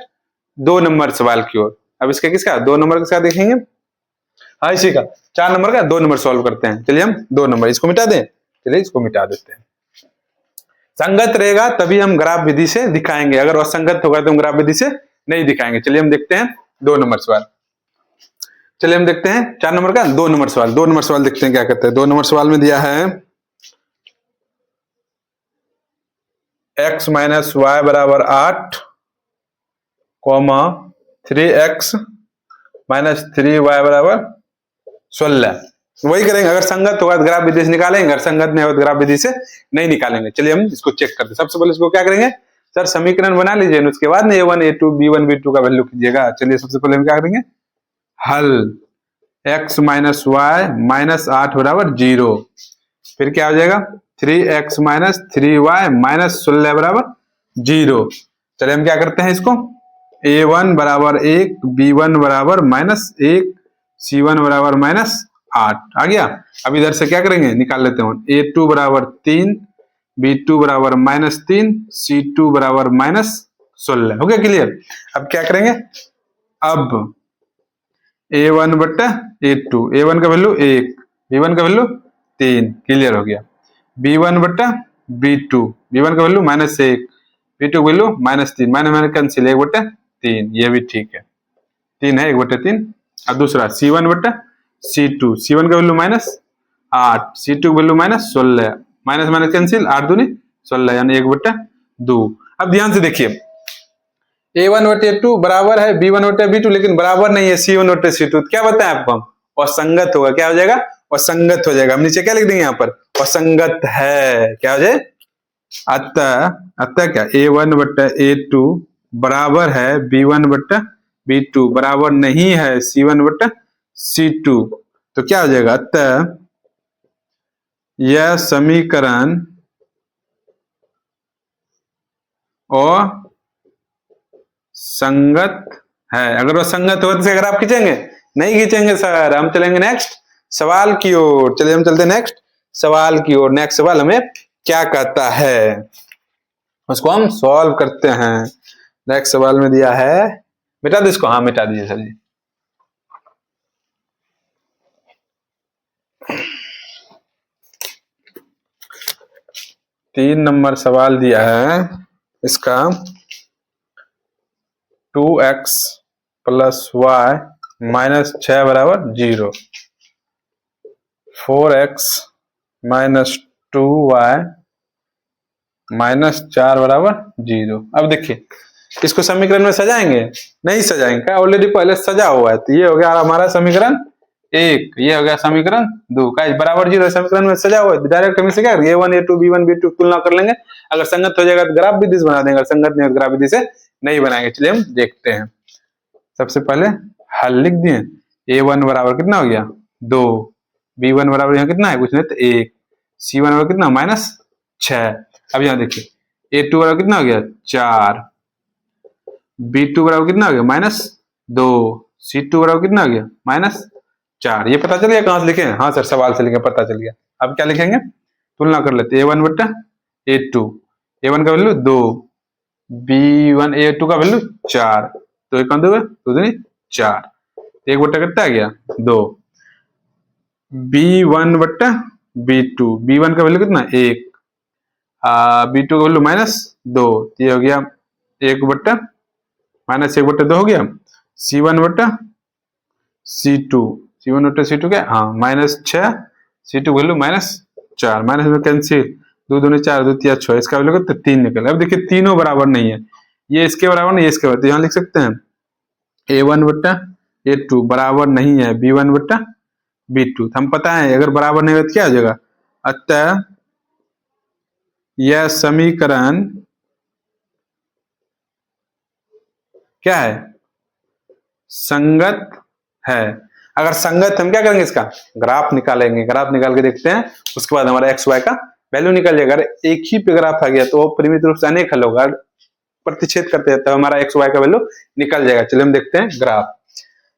2 नंबर सवाल की ओर। अब इसका किसका, 2 नंबर किसका देखेंगे, हाँ इसी का 4 नंबर का 2 नंबर सॉल्व करते हैं। चलिए हम 2 नंबर इसको मिटा दें, चलिए इसको मिटा देते हैं। संगत रहेगा तभी हम ग्राफ विधि से दिखाएंगे, अगर असंगत होगा तो हम ग्राफ विधि से नहीं दिखाएंगे। चलिए हम देखते हैं 2 नंबर सवाल। चलिए हम देखते हैं 4 नंबर का 2 नंबर सवाल। 2 नंबर सवाल देखते हैं क्या कहते हैं। 2 नंबर सवाल में दिया है x माइनस वाई बराबर 8, 3x माइनस 3y बराबर 16। वही करेंगे, अगर संगत होगा तो ग्राफ विधि से निकालेंगे, अगर संगत नहीं होगा तो ग्राफ विधि से नहीं निकालेंगे। चलिए हम इसको चेक करते हैं। सबसे पहले इसको क्या करेंगे, सर समीकरण बना लीजिए, उसके बाद में a1 a2 b1 b2 का वैल्यू कीजिएगा। चलिए सबसे पहले हम क्या करेंगे, हल x माइनस वाई माइनस 8 बराबर 0, फिर क्या हो जाएगा 3x माइनस 3y माइनस 16 बराबर 0। चलिए हम क्या करते हैं इसको, a1 बराबर 1, b1 बराबर -1, c1 बराबर -8 आ गया। अब इधर से क्या करेंगे, निकाल लेते हैं। a2 बराबर 3, b2 बराबर -3, c2 बराबर -16 हो गया। क्लियर। अब क्या करेंगे, अब a1 बट्टा a2, a1 का वैल्यू 1, b1 का वैल्यू 3। क्लियर हो गया। b1 बट्टा b2, b1 का वैल्यू -1, b2 का वैल्यू -3, माइनस माइनस कैंसिल, 1/3, ये भी ठीक है, 3 है 1/3। और दूसरा c1 बट्टा c2, c1 का वैल्यू -8, c2 का वैल्यू -16, माइनस माइनस कैंसिल, 8 दूनी 16 यानी 1/2। अब ध्यान से देखिए a1/a2 बराबर है b1/b2, लेकिन बराबर नहीं है c1/c2, क्या बताएं आपको हम, असंगत होगा, क्या हो जाएगा, असंगत हो जाएगा। हम नीचे क्या लिख देंगे यहाँ पर, असंगत है, क्या हो जाए, अतः क्या a1/a2 बराबर है b1/b2, बराबर नहीं है c1/c2, तो क्या हो जाएगा, अतः यह समीकरण संगत है। अगर वो संगत हो तो अगर आप खींचेंगे, नहीं खींचेंगे सर, हम चलेंगे नेक्स्ट सवाल की ओर। चलिए हम चलते नेक्स्ट सवाल की ओर। नेक्स्ट सवाल हमें क्या कहता है, उसको हम सॉल्व करते हैं। नेक्स्ट सवाल में दिया है, मिटा दो इसको, हाँ मिटा दीजिए सर जी। तीन नंबर सवाल दिया है, इसका 2x + y - 6 बराबर 0, 4x - 2y - 4 बराबर 0। अब देखिए इसको समीकरण में सजाएंगे, नहीं सजाएंगे, ऑलरेडी पहले सजा हुआ है, तो ये हो गया हमारा समीकरण 1, ये हो गया समीकरण 2 का बराबर 0 समीकरण में सजा हुआ है। डायरेक्ट हम इसे क्या करेंगे, a1 a2 b1 b2 तुलना कर लेंगे, अगर संगत हो जाएगा तो ग्राफ विधि से बना देंगे, अगर संगत नहीं हो तो ग्राफ विधि से नहीं बनाएंगे। चलिए हम देखते हैं। सबसे पहले हल लिख दिए, a1 बराबर कितना हो गया 2, b1 बराबर यहाँ कितना है कुछ नहीं तो 1, c1 बराबर कितना -6। अब यहाँ देखिए a2 बराबर कितना हो गया 4, b2 बराबर कितना हो गया -2, c2 बराबर कितना हो गया -4। ये पता चल गया कहां से लिखे, हाँ सर सवाल से लिखे, पता चल गया। अब क्या लिखेंगे, तुलना कर लेते, a1 बट्टा a2, a1 का वैल्यू 2, b1 a2 का वैल्यू 4, तो एक 2 4, 1 बट्टा कितना आ गया 2, b1 बट्टा b2, b1 का वैल्यू कितना 1, b2 का वैल्यू -2, ये हो गया 1 बट्टा -1/2 हो गया, c1 बट्टा c2, c1 बट्टा c2 क्या, हाँ -6, c2 वैल्यू -4, माइनस में कैंसिल, 2 दूनी 4, 2 तिया 6, इसका वैल्यू कितना 3 निकल। अब देखिए तीनों बराबर नहीं है, ये इसके बराबर नहीं, ये इसके बराबर, तो यहाँ लिख सकते हैं a1 बट्टा a2 बराबर नहीं है b1 बट्टा b2, हम पता है अगर बराबर नहीं है तो क्या हो जाएगा, अतः यह समीकरण क्या है, संगत है। अगर संगत हम क्या करेंगे, इसका ग्राफ निकालेंगे, ग्राफ निकाल के देखते हैं, उसके बाद हमारा एक्स वाई का वैल्यू निकल जाएगा। अगर एक ही पे ग्राफ आ गया तो परिमित रूप से अनेक हल होगा, प्रतिच्छेद करते हैं तो हमारा एक्स वाई का वैल्यू निकल जाएगा। चलिए हम देखते हैं ग्राफ,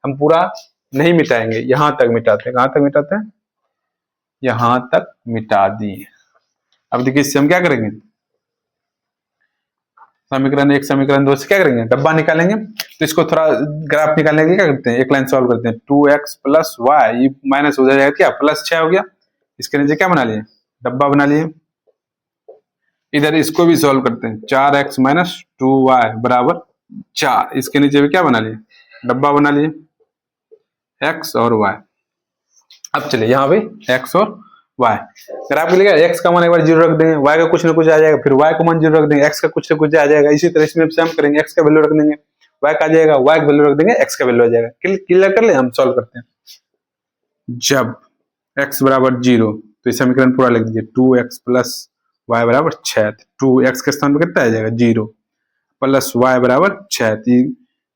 हम पूरा नहीं मिटाएंगे, यहां तक मिटाते हैं, कहां तक मिटाते हैं, यहां तक मिटा दिए। अब देखिए इससे हम क्या करेंगे, समीकरण 1 समीकरण 2 से क्या करेंगे, डब्बा निकालेंगे। तो इसको थोड़ा ग्राफ निकालने के लिए क्या करते हैं, एक लाइन सॉल्व करते हैं, 2x + y माइनस हो जाएगा क्या, +6 हो गया, इसके नीचे क्या बना लिए, डब्बा बना लिए। इधर इसको भी सॉल्व करते हैं, 4x - 2y बराबर 4, इसके नीचे भी क्या बना लिए, डब्बा बना लिए, x और y। अब चलिए यहाँ भी x और y, अगर आपको लिखा x का मान एक बार 0 रख देंगे, y का कुछ ना कुछ आ जाएगा, फिर y का मान 0 रख देंगे, x का कुछ ना कुछ आ जाएगा। इसी तरह इसमें हम करेंगे, x का वैल्यू रख देंगे, y का आ जाएगा, y का वैल्यू रख देंगे, x का वैल्यू आ जाएगा। क्लियर कर ले, हम सॉल्व करते हैं। जब x बराबर 0 तो इस समीकरण पूरा लिख दीजिए, 2x + y बराबर 6, 2x के स्थान पर कितना आ जाएगा 0, प्लस y बराबर 6,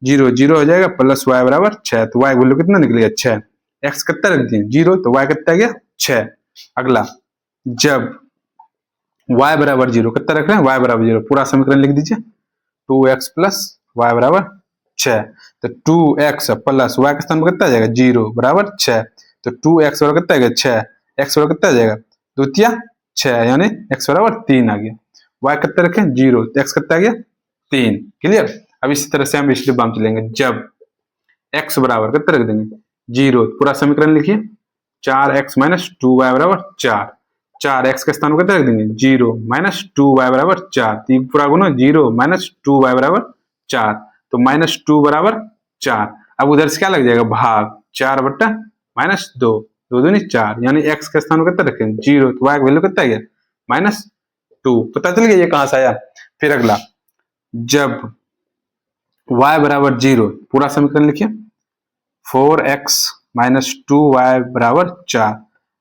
0 0 हो जाएगा, प्लस y बराबर 6, तो y वैल्यू कितना निकलेगा 6, x कितना रख दिए 0, तो y कितना आ गया 6। अगला, जब y बराबर 0 कितना रख रहे हैं, y बराबर 0, पूरा समीकरण लिख दीजिए, 2x + y बराबर 6, तो 2x प्लस y के स्थान पर कितना आ जाएगा 0 बराबर 6, तो 2x बराबर कितना आ गया 6, x बराबर कितना आ जाएगा 2 तिया 6, यानी x बराबर 3 आ गया, y कितना रखें 0, तो x कितना आ गया 3। क्लियर। अब इसी तरह से हम इस डिब्बा में चलेंगे, जब x बराबर कितना रख देंगे 0, पूरा समीकरण लिखिए, 4x - 2y बराबर 4, 4, एक्स के स्थान पर कितना रख देंगे 0 माइनस 2y बराबर 4, पूरा गुना 0 माइनस 2y बराबर 4, तो माइनस 2 बराबर 4। अब उधर से क्या लग जाएगा भाग 4 बट्टा माइनस 2, 2 दूनी 4, यानी एक्स के स्थान पर कितना रखेंगे 0, तो y का वैल्यू कितना गया माइनस 2। पता चल गया ये कहां से आया। फिर अगला, जब y बराबर 0, पूरा समीकरण लिखिए 4x माइनस 2y बराबर 4,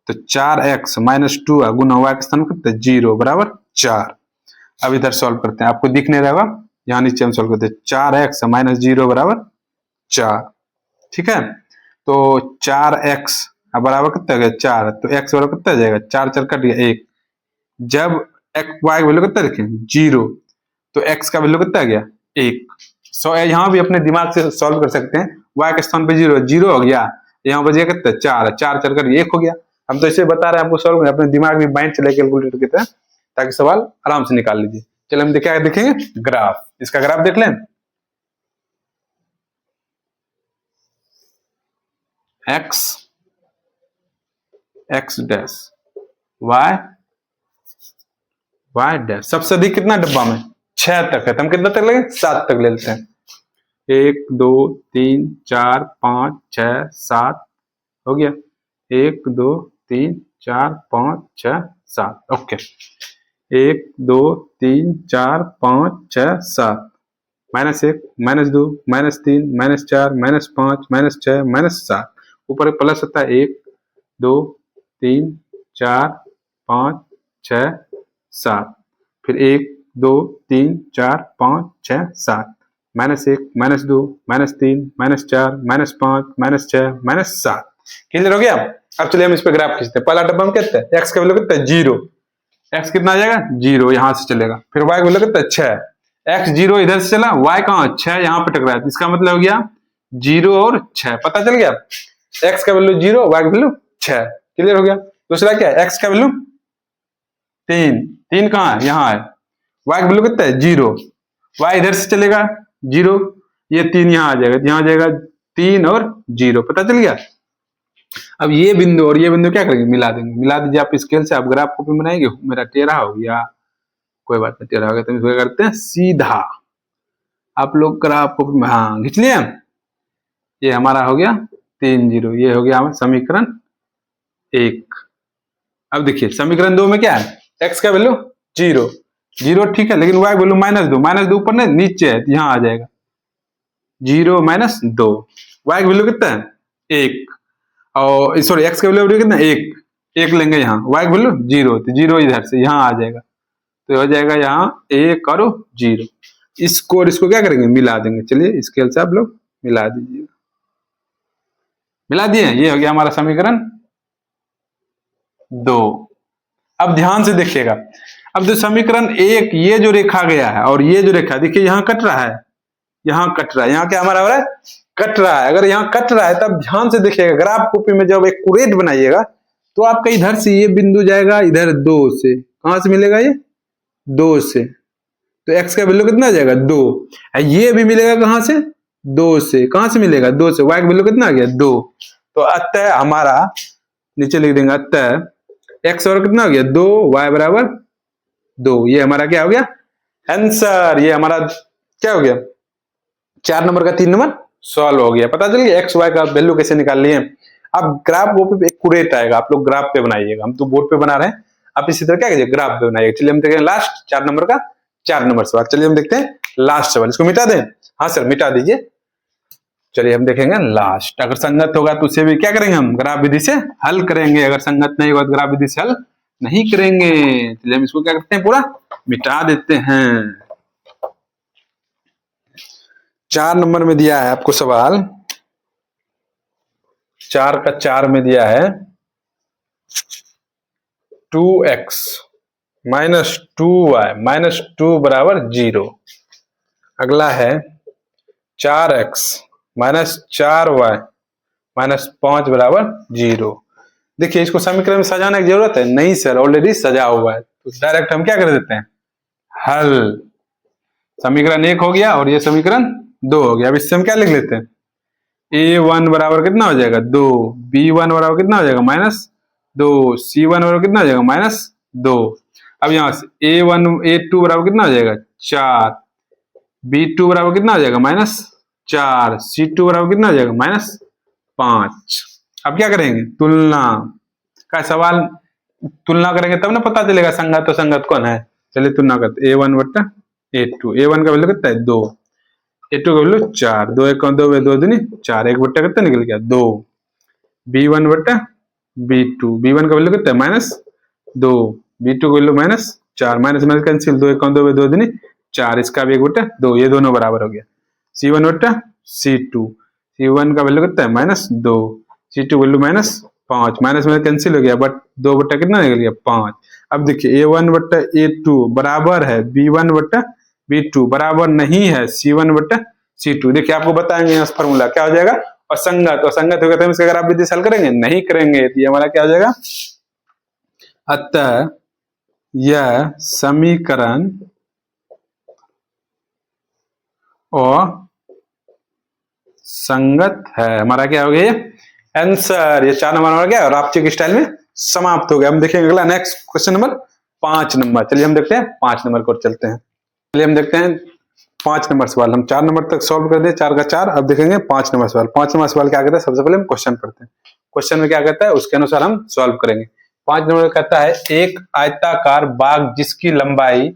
तो 4x माइनस 2 गुना y के स्थान पर 0 बराबर 4। अब इधर सॉल्व करते हैं, आपको दिख नहीं रहेगा, यहाँ नीचे हम सॉल्व करते हैं 4x माइनस 0 बराबर 4, ठीक है। तो 4x बराबर कितना गया 4, तो x बराबर कितना जाएगा 4 4 कट गया 1। जब y का वैल्यू कितना रखें 0, तो x का वैल्यू कितना गया 1। सो यहाँ भी अपने दिमाग से सॉल्व कर सकते हैं, y के स्थान पे 0 0 हो गया, यहाँ बच गया कितना 4 4 4 कर 1 हो गया। हम तो इसे बता रहे हैं आपको सॉल्व करना, अपने दिमाग में माइंड चले कैलकुलेटर की तरह, ताकि सवाल आराम से निकाल लीजिए। चलो हम क्या देखेंगे ग्राफ, इसका ग्राफ देख लें। x डैश y डैश, सबसे अधिक कितना डब्बा में 6 तक है, तो हम कितना तक लेंगे 7 तक ले लेते हैं। 1 2 3 4 5 6 7 हो गया, 1 2 3 4 5 6 7, okay. 1 2 3 4 5 6 7, minus 1 minus 2 minus 3 minus 4 minus 5 minus 6 minus 7, ऊपर प्लस होता है 1 2 3 4 5 6 7, फिर 1 2 3 4 5 6 7, minus 1 minus 2 minus 3 minus 4 minus 5 minus 6 minus 7। Clear हो गया। अब चलिए हम इस पे ग्राफ खींचते हैं। पहला डब्बा में कितना है, एक्स का वैल्यू कितना है 0, एक्स कितना आ जाएगा 0, यहां से चलेगा। फिर वाई का वैल्यू कितना है 6, एक्स 0 इधर से चला, वाई कहां 6 यहां पे टकराया, इसका मतलब हो गया 0 और 6, पता चल गया। एक्स का वैल्यू 0, वाई का वैल्यू 6, क्लियर हो गया। दूसरा क्या है, एक्स का वैल्यू 3, 3 कहां है यहाँ है, वाई का वैल्यू कितना है 0, वाई इधर से चलेगा 0, ये 3 यहाँ आ जाएगा, यहाँ आ जाएगा 3 और 0, पता चल गया। अब ये बिंदु और ये बिंदु क्या करेंगे मिला देंगे, मिला दीजिए आप स्केल से। आप ग्राफ कॉपी बनाएंगे, मेरा टेढ़ा हो गया, कोई बात नहीं, टेढ़ा हो गया तो इसको क्या करते हैं सीधा, आप लोग ग्राफ कॉपी में हाँ खींच लिया। ये हमारा हो गया 3 0, ये हो गया हमारा समीकरण 1। अब देखिए समीकरण 2 में क्या है, एक्स का वैल्यू 0 0, ठीक है, लेकिन वाई वैल्यू माइनस 2 ऊपर नहीं नीचे है, यहाँ आ जाएगा 0 माइनस 2, वाई का वैल्यू कितना है 1, और सॉरी एक्स का वैल्यू कितना 1 लेंगे यहाँ, वाई का वैल्यू 0, तो 0 इधर से यहाँ आ जाएगा, तो हो जाएगा यहाँ 1 और 0। इसको और इसको क्या करेंगे मिला देंगे। चलिए स्केल से आप लोग मिला दीजिए, मिला दिए, ये हो गया हमारा समीकरण 2। अब ध्यान से देखिएगा, अब जो समीकरण 1 ये जो रेखा गया है और ये जो रेखा देखिए यहाँ कट रहा है, यहाँ कट रहा है, यहाँ क्या हमारा हो रहा है कट रहा है। अगर यहाँ कट रहा है तब ध्यान से देखिएगा, ग्राफ कॉपी में जब एक्यूरेट बनाइएगा तो आपका इधर से ये बिंदु जाएगा इधर 2 से, कहां से मिलेगा ये 2 से, तो x का वैल्यू कितना आ जाएगा 2, ये भी मिलेगा कहां से 2 से, कहां से मिलेगा 2 से, y का वैल्यू कितना आ गया 2, तो अतः हमारा नीचे लिख देंगे अतः x और कितना हो गया 2, y बराबर 2, ये हमारा क्या हो गया आंसर। ये हमारा क्या हो गया 4 नंबर का 3 नंबर सॉल्व हो गया। पता चल गया एक्स वाई का वैल्यू कैसे निकाल लिए। अब ग्राफ वो पे एक्यूरेट आएगा, आप लोग ग्राफ पे बनाइएगा, हम तो बोर्ड पे बना रहे हैं, आप इसी तरह क्या कीजिए ग्राफ पे बनाइएगा। चलिए हम देखते हैं लास्ट 4 नंबर का 4 नंबर सवाल। चलिए हम देखते हैं लास्ट सवाल, इसको मिटा दें, हाँ सर मिटा दीजिए। चलिए हम देखेंगे लास्ट, अगर संगत होगा तो उसे भी क्या करेंगे हम ग्राफ विधि से हल करेंगे, अगर संगत नहीं होगा तो ग्राफ विधि से हल नहीं करेंगे। चलिए हम इसको क्या करते हैं पूरा मिटा देते हैं। 4 नंबर में दिया है आपको सवाल, 4 का 4 में दिया है 2x माइनस 2y माइनस 2 बराबर 0। अगला है 4x माइनस 4y माइनस 5 बराबर 0। देखिए इसको समीकरण में सजाने की जरूरत है नहीं सर, ऑलरेडी सजा हुआ है, तो डायरेक्ट हम क्या कर देते हैं हल। समीकरण 1 हो गया और ये समीकरण 2 हो गया। अब इससे हम क्या लिख लेते हैं a1 बराबर कितना हो जाएगा 2, b1 बराबर कितना हो जाएगा -2, c1 बराबर कितना हो जाएगा 2। अब यहाँ से A1 A2 बराबर कितना हो जाएगा 4, B2 बराबर कितना हो जाएगा -4, C2 बराबर कितना हो जाएगा -5। अब क्या करेंगे तुलना का सवाल, तुलना करेंगे तब ना पता चलेगा संगत तो संगत कौन है। चलिए तुलना करते A1 बट्टा A2, A1 का वैल्यू कितना है 2, A2 का वैल्यू 4, 2 1 2 2 दूनी 4, 1 बट्टा कितना निकल गया 2। B1 बट्टा B2, B1 का वैल्यू कितना है -2, B2 का वैल्यू -4, माइनस माइनस कैंसिल, 2 1 2 2 दूनी 4, इसका भी 1 बट्टा 2, ये दोनों बराबर हो गया। C1 बट्टा C2, C1 का वैल्यू कितना है -2, C2 वैल्यू -5, माइनस में कैंसिल हो गया, बट 2 बट्टा कितना निकल गया 5। अब देखिए A1 बट्टा A2 बराबर है B1 बट्टा B2 बराबर नहीं है C1 बट्टा C2। देखिए आपको बताएंगे यहाँ फॉर्मूला क्या हो जाएगा, असंगत, असंगत होगा तो इसका अगर आप विधि हल करेंगे नहीं करेंगे तो ये हमारा क्या हो जाएगा, अतः यह समीकरण और संगत है। हमारा क्या हो गया आंसर, ये 4 नंबर हमारा क्या और आपके स्टाइल में समाप्त हो गया। हम देखेंगे अगला नेक्स्ट क्वेश्चन नंबर 5 नंबर। चलिए हम देखते हैं 5 नंबर को चलते हैं। चलिए हम देखते हैं 5 नंबर सवाल। हम 4 नंबर तक सॉल्व कर दिए, 4 का 4। अब देखेंगे 5 नंबर सवाल। 5 नंबर सवाल क्या कहता है, सबसे पहले हम क्वेश्चन पढ़ते हैं। क्वेश्चन में क्या कहता है उसके अनुसार हम सॉल्व करेंगे। 5 नंबर कहता है एक आयताकार बाग जिसकी लंबाई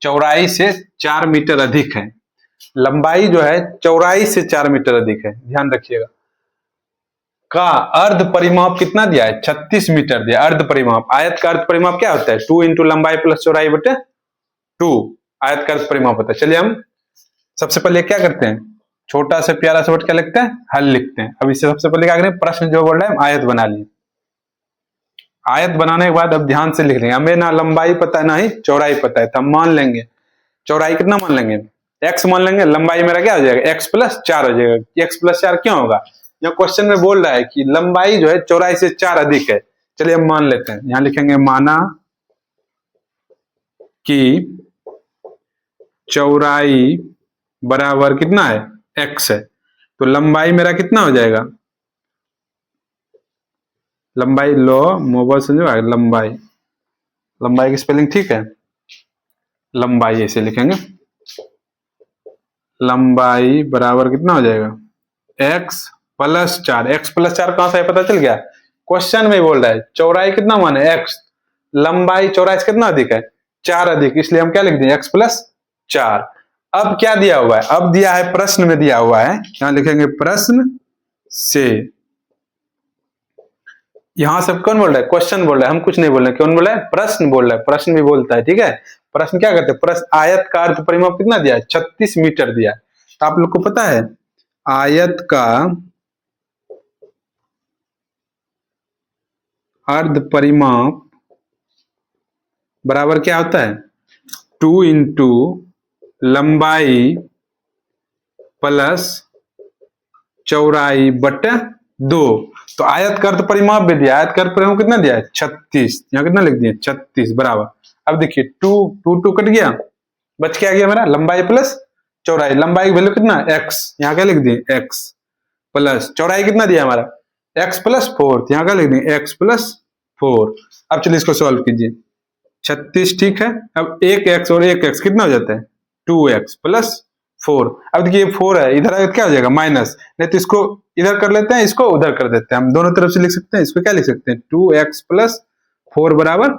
चौड़ाई से 4 मीटर अधिक है, लंबाई जो है चौड़ाई से 4 मीटर अधिक है, ध्यान रखिएगा, का अर्ध परिमाप कितना दिया है 36 मीटर दिया। अर्ध परिमाप, आयत का अर्ध परिमाप क्या होता है 2 इंटू लंबाई प्लस चौड़ाई बटे 2, आयत का अर्ध परिमाप होता है। चलिए हम सबसे पहले क्या करते हैं, छोटा से प्यारा सा वर्ड क्या लिखते हैं, हल लिखते हैं। अब इससे सबसे पहले क्या करें, प्रश्न जो बोल रहे हैं आयत बना लिए। आयत बनाने के बाद अब ध्यान से लिख लेंगे, हमें ना लंबाई पता है ना ही चौड़ाई पता है, तो हम मान लेंगे चौड़ाई कितना मान लेंगे x मान लेंगे, लंबाई मेरा क्या हो जाएगा x प्लस 4 हो जाएगा। x प्लस 4 क्यों होगा, यह क्वेश्चन में बोल रहा है कि लंबाई जो है चौड़ाई से 4 अधिक है। चलिए हम मान लेते हैं, यहां लिखेंगे माना कि चौड़ाई बराबर कितना है x है, तो लंबाई मेरा कितना हो जाएगा, लंबाई लो मोबाइल समझो, लंबाई, लंबाई की स्पेलिंग ठीक है, लंबाई ऐसे लिखेंगे, लंबाई बराबर कितना हो जाएगा x प्लस 4। x प्लस 4 कहां से है पता चल गया, क्वेश्चन में बोल रहा है चौड़ाई कितना मान है x, लंबाई चौड़ाई से कितना अधिक है 4 अधिक, इसलिए हम क्या लिख दें x प्लस 4। अब क्या दिया हुआ है, अब दिया है प्रश्न में दिया हुआ है, यहां लिखेंगे प्रश्न से। यहां सब कौन बोल रहा है, क्वेश्चन बोल रहा है, हम कुछ नहीं बोल रहे, कौन बोल रहा है, प्रश्न बोल रहा है, प्रश्न भी बोलता है, ठीक है। प्रश्न क्या कहते हैं, प्रश्न आयत का अर्ध परिमाप कितना दिया है 36 मीटर दिया है। तो आप लोग को पता है आयत का अर्ध परिमाप बराबर क्या होता है 2 इंटू लंबाई प्लस चौड़ाई बटे 2। तो आयत का अर्ध परिमाप भी दिया, आयत का अर्ध परिमाप कितना दिया है 36, यहाँ कितना लिख दिया 36 बराबर। अब देखिए 2 कट गया, बच क्या गया मेरा लंबाई प्लस चौड़ाई, लंबाई की वैल्यू कितना x, यहाँ क्या लिख दिए x प्लस चौड़ाई कितना दिया हमारा x प्लस 4, यहाँ क्या लिख दिए x प्लस 4। अब चलिए इसको सॉल्व कीजिए, 36 ठीक है, अब एक x और एक x कितना हो जाता है 2x प्लस 4। अब देखिए 4 है, इधर क्या हो जाएगा माइनस, नहीं तो इसको इधर कर लेते हैं, इसको उधर कर देते हैं, हम दोनों तरफ से लिख सकते हैं। इसको क्या लिख सकते हैं 2x प्लस 4 बराबर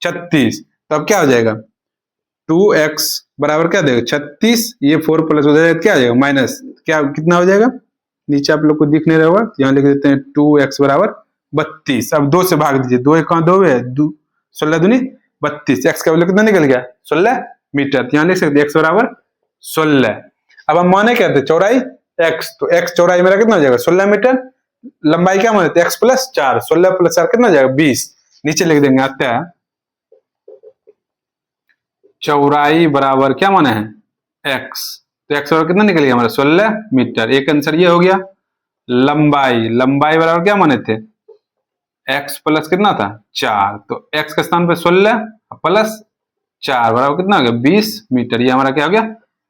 36। तो अब क्या हो जाएगा 2x बराबर क्या देगा 36, ये 4 प्लस हो जाएगा क्या आ जाएगा माइनस, क्या कितना हो जाएगा, नीचे आप लोग को दिख नहीं रहा होगा, यहाँ लिख देते हैं 2x बराबर 32। अब 2 से भाग दीजिए, 2 1 2 है, 16 दूनी 32, x का वैल्यू कितना निकल गया 16 मीटर, तो यहाँ लिख सकते x बराबर 16। अब हम माने क्या थे चौड़ाई x, तो x चौड़ाई मेरा कितना हो जाएगा 16 मीटर, लंबाई क्या माने थे x प्लस 4, 16 प्लस 4 कितना हो जाएगा 20, नीचे लिख देंगे आता है चौड़ाई बराबर क्या माने है x, तो x बराबर कितना निकल गया हमारा 16 मीटर, एक आंसर ये हो गया। लंबाई, लंबाई बराबर क्या माने थे x प्लस कितना था 4, तो x के स्थान पे 16 प्लस 4 बराबर कितना हो गया 20 मीटर, ये हमारा क्या हो गया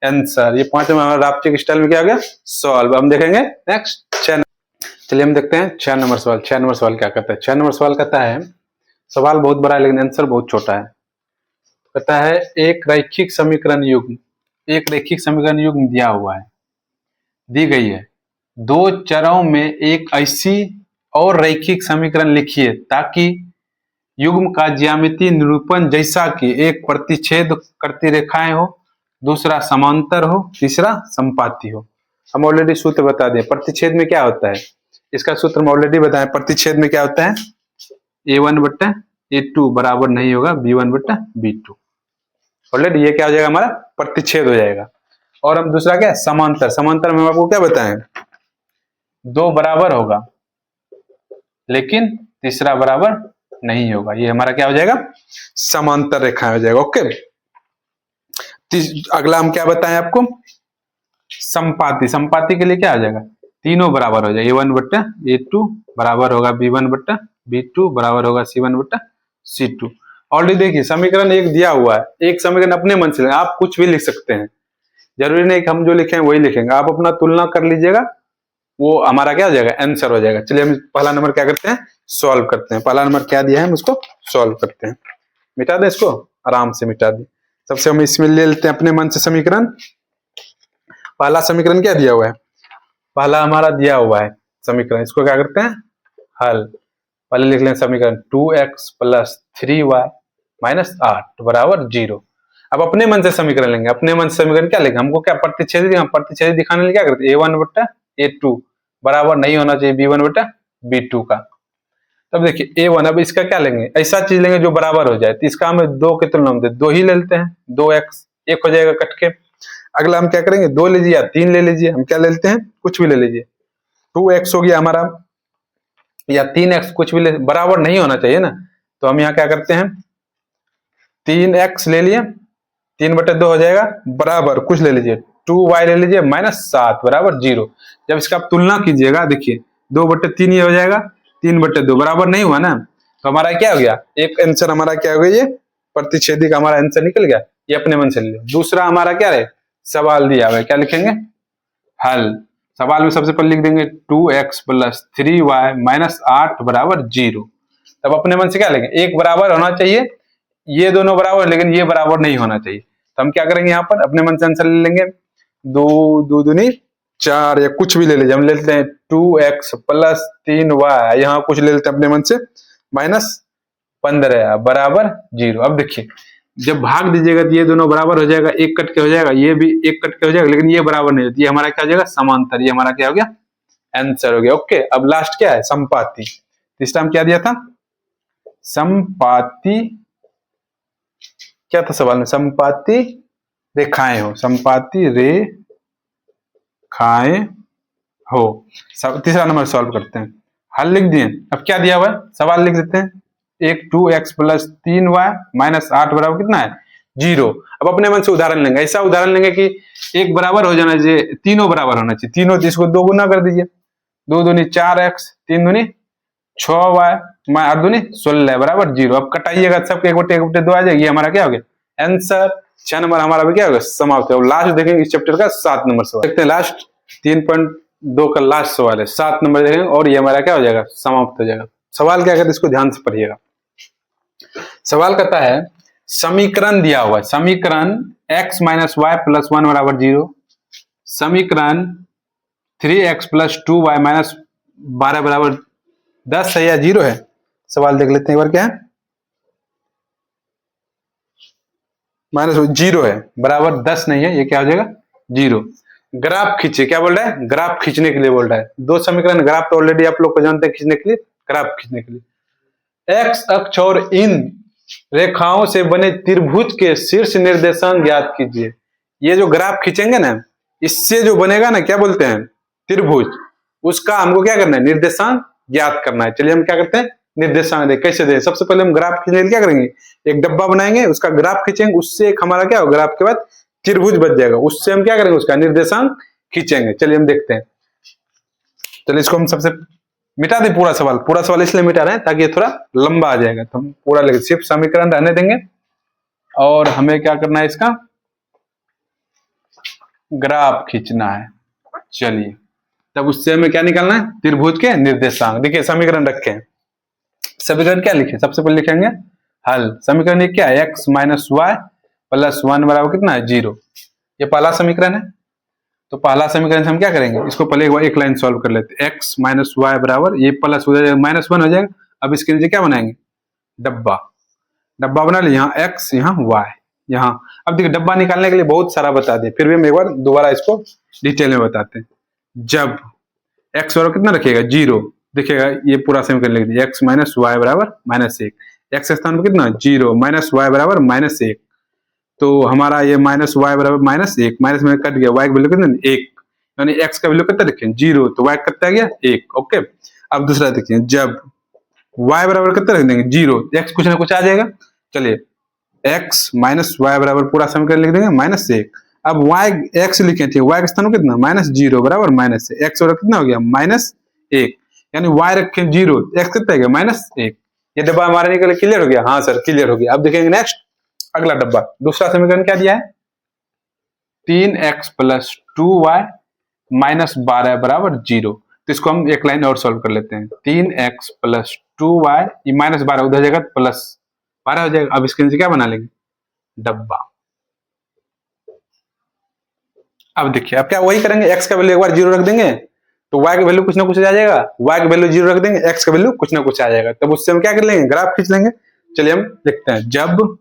आंसर। ये 5 में हमारा रापचिक स्टाइल में क्या हो गया सॉल्व। हम देखेंगे नेक्स्ट 6। चलिए हम देखते हैं 6 नंबर सवाल। 6 नंबर सवाल क्या कहता है, 6 नंबर सवाल कहता है सवाल बहुत बड़ा है लेकिन आंसर बहुत छोटा है। कहता है एक रैखिक समीकरण युग्म, एक रैखिक समीकरण युग्म दिया हुआ है, दी गई है, दो चरों में एक ऐसी और रैखिक समीकरण लिखिए ताकि युग्म का ज्यामितीय निरूपण जैसा कि एक प्रतिच्छेद करती रेखाएं हो, दूसरा समांतर हो, तीसरा संपाती हो। हम ऑलरेडी सूत्र बता दें, प्रतिच्छेद में क्या होता है, इसका सूत्र हम ऑलरेडी बताएं। प्रतिच्छेद में क्या होता है, a1 बट्टा a2 बराबर नहीं होगा b1 बट्टा b2। ऑलरेडी ये क्या हो जाएगा, हमारा प्रतिच्छेद हो जाएगा। और हम दूसरा क्या है, समांतर। समांतर में हम आपको क्या बताएं, दो बराबर होगा लेकिन तीसरा बराबर नहीं होगा, ये हमारा क्या हो जाएगा, समांतर रेखा हो जाएगा। ओके, अगला हम क्या बताएं आपको, संपाती। संपाती के लिए क्या हो जाएगा, तीनों बराबर हो जाएगा, a1 बट्टा a2 बराबर होगा b1 बट्टा b2 बराबर होगा c1 बट्टा c2। ऑलरेडी देखिए समीकरण एक दिया हुआ है, एक समीकरण अपने मन से आप कुछ भी लिख सकते हैं, जरूरी नहीं कि हम जो लिखें वही लिखेंगे, आप अपना तुलना कर लीजिएगा, वो हमारा क्या हो जाएगा, आंसर हो जाएगा। चलिए हम पहला नंबर क्या करते हैं, सॉल्व करते हैं। पहला नंबर क्या दिया है, हम उसको सॉल्व करते हैं। मिटा दें इसको, आराम से मिटा दें। सबसे हम इसमें ले लेते हैं अपने मन से समीकरण। पहला समीकरण क्या दिया हुआ है, पहला हमारा दिया हुआ है समीकरण, इसको क्या करते हैं, हल। पहले लिख लें समीकरण 2x प्लस 3y माइनस 8 बराबर 0। अब अपने मन से समीकरण लेंगे, अपने मन से समीकरण क्या लेंगे, हमको क्या प्रतिच्छेदी दिखाने के लिए क्या करते हैं, a1 बट्टा a2 बराबर नहीं होना चाहिए b1 बट्टा b2 का। तब देखिए a1, अब इसका क्या लेंगे, ऐसा चीज लेंगे जो बराबर हो जाए, तो इसका हमें दो के तुलना में दो ही ले लेते हैं, 2x एक हो जाएगा कट के। अगला हम क्या करेंगे, दो ले लीजिए या तीन ले लीजिए, हम क्या ले लेते हैं, कुछ भी ले लीजिए। 2x हो गया हमारा या 3x, कुछ भी ले, बराबर नहीं होना चाहिए ना, तो हम यहाँ क्या करते हैं, 3x ले लिए, 3/2 हो जाएगा बराबर कुछ ले लीजिए 2y ले लीजिए माइनस 7 बराबर 0। जब इसका आप तुलना कीजिएगा, देखिए 2/3 ये हो जाएगा, 3/2 बराबर नहीं हुआ ना, तो हमारा क्या हो गया, एक आंसर हमारा क्या हो गया, ये प्रतिच्छेदी का हमारा आंसर निकल गया, ये अपने मन से ले लिया। दूसरा हमारा क्या है, सवाल दिया हुआ है, क्या लिखेंगे, हल। सवाल में सबसे पहले लिख देंगे 2x प्लस 3y माइनस 8 बराबर 0। तब अपने मन से क्या लेंगे, एक बराबर होना चाहिए, ये दोनों बराबर, लेकिन ये बराबर नहीं होना चाहिए, तो हम क्या करेंगे, यहाँ पर अपने मन से आंसर ले लेंगे, 2 दूनी 4 या कुछ भी ले लीजिए। हम ले लेते हैं 2x प्लस 3y, यहाँ कुछ ले लेते हैं अपने मन से, माइनस 15 बराबर 0। अब देखिए जब भाग दीजिएगा तो ये दोनों बराबर हो जाएगा, एक कट के हो जाएगा, ये भी एक कट के हो जाएगा, लेकिन ये बराबर नहीं होती, ये हमारा क्या हो जाएगा, समांतर, ये हमारा क्या हो गया, आंसर हो गया। ओके, अब लास्ट क्या है, संपाती। तीसरा हम क्या दिया था, संपाती, क्या था सवाल में, संपाती रेखाएं हो, संपाती रेखाएं हो। तीसरा नंबर सॉल्व करते हैं, हल लिख दिए। अब क्या दिया हुआ है, सवाल लिख देते हैं, एक 2x प्लस 3y माइनस 8 बराबर कितना है, 0। अब अपने मन से उदाहरण लेंगे, ऐसा उदाहरण लेंगे कि एक बराबर हो जाना चाहिए, तीनों बराबर होना चाहिए, तीनों, इसको 2 गुना कर दीजिए, 2 दूनी 4x, 3 दूनी 6y, 8 दूनी 16 बराबर 0। अब कटाइएगा, सबके 1/2 आ जाएगी, हमारा क्या हो गया, आंसर। 6 नंबर हमारा भी क्या होगा, समाप्त है। लास्ट देखेंगे इस चैप्टर का 7 नंबर सवाल, देखते हैं लास्ट 3.2 का लास्ट सवाल है, 7 नंबर देखेंगे और ये हमारा क्या हो जाएगा, समाप्त हो जाएगा। सवाल क्या कहते हैं, इसको ध्यान से पढ़िएगा। सवाल कहता है समीकरण दिया हुआ है, समीकरण x माइनस वाई प्लस 1 बराबर 0, समीकरण 3x प्लस 2y माइनस 12 बराबर 10 है या 0 है। सवाल देख लेते हैं एक बार, क्या है, माइनस 0 है, बराबर 10 नहीं है, ये क्या हो जाएगा, 0। ग्राफ खींचे, क्या बोल रहा है, ग्राफ खींचने के लिए बोल रहा है। दो समीकरण, ग्राफ तो ऑलरेडी आप लोग को जानते हैं, खींचने के लिए, ग्राफ खींचने के लिए x अक्ष और इन रेखाओं से बने त्रिभुज के शीर्ष निर्देशांक ज्ञात कीजिए। ये जो ग्राफ खींचेंगे ना, इससे जो बनेगा ना, क्या बोलते हैं, त्रिभुज, उसका हमको क्या करना है, निर्देशांक ज्ञात करना है। चलिए हम क्या करते हैं, निर्देशांक दे, कैसे दे, सबसे पहले हम ग्राफ खींचने के लिए क्या करेंगे, एक डब्बा बनाएंगे, उसका ग्राफ खींचेंगे, उससे एक हमारा क्या होगा, ग्राफ के बाद त्रिभुज बच जाएगा, उससे हम क्या करेंगे, उसका निर्देशांक खींचेंगे। चलिए हम देखते हैं, चलिए इसको हम सबसे मिटा दें पूरा सवाल। पूरा सवाल इसलिए मिटा रहे हैं ताकि ये थोड़ा लंबा आ जाएगा, तो हम पूरा लेंगे, सिर्फ समीकरण रहने देंगे और हमें क्या करना है, इसका ग्राफ खींचना है। चलिए तब उससे हमें क्या निकालना है, त्रिभुज के निर्देशांक। देखिए समीकरण रखे हैं, समीकरण क्या लिखे, सबसे पहले लिखेंगे हल। समीकरण ये क्या है, एक्स माइनस वाई प्लस 1 बराबर कितना है 0। ये पहला समीकरण है। तो पहला समीकरण से हम क्या करेंगे, इसको पहले एक लाइन सॉल्व कर लेते हैं। एक्स माइनस वाई बराबर, ये प्लस हो जाएगा -1 हो जाएगा। अब इसके नीचे क्या बनाएंगे, डब्बा। डब्बा बना लिया, यहाँ एक्स यहाँ वाई यहाँ। अब देखिए डब्बा निकालने के लिए बहुत सारा बता दिए, फिर भी हम एक बार दोबारा इसको डिटेल में बताते हैं। जब एक्स बराबर कितना रखिएगा 0, देखिएगा ये पूरा समीकरण लिख दिया, एक्स माइनस वाई बराबर -1। एक्स स्थान पर कितना 0 माइनस वाई बराबर -1। तो हमारा ये माइनस वाई बराबर -1, माइनस में कट गया, वाई की वैल्यू कितना 1, यानी एक्स का वैल्यू कितना रखें 0, तो वाई कितना गया 1। ओके, अब दूसरा देखिए, जब वाई बराबर कितना रख देंगे 0, एक्स कुछ ना कुछ आ जाएगा। चलिए एक्स माइनस वाई बराबर पूरा समीकरण लिख देंगे -1। अब वाई एक्स लिखे थे, वाई का स्थान कितना -0 बराबर -1, एक्स बराबर कितना हो गया -1, यानी वाई रखे 0, एक्स कितना हो गया -1। ये डब्बा हमारे निकल क्लियर हो गया, हाँ सर क्लियर हो गया। अब देखेंगे नेक्स्ट अगला डब्बा, दूसरा समीकरण क्या दिया है, 3x + 2y - 12 बराबर 0। तो इसको हम एक लाइन और सॉल्व कर लेते हैं। 3x + 2y, ये -12 उधर जाएगा +12 हो जाएगा। अब इसके नीचे क्या बना लेंगे, डब्बा। अब देखिए, अब क्या वही करेंगे, x का वैल्यू एक बार 0 रख देंगे तो y का वैल्यू कुछ ना कुछ आ जाएगा, y का वैल्यू 0 रख देंगे, x का वैल्यू कुछ ना कुछ आ जाएगा। तब उससे हम क्या कर लेंगे, ग्राफ खींच लेंगे। चलिए हम लिखते हैं, जब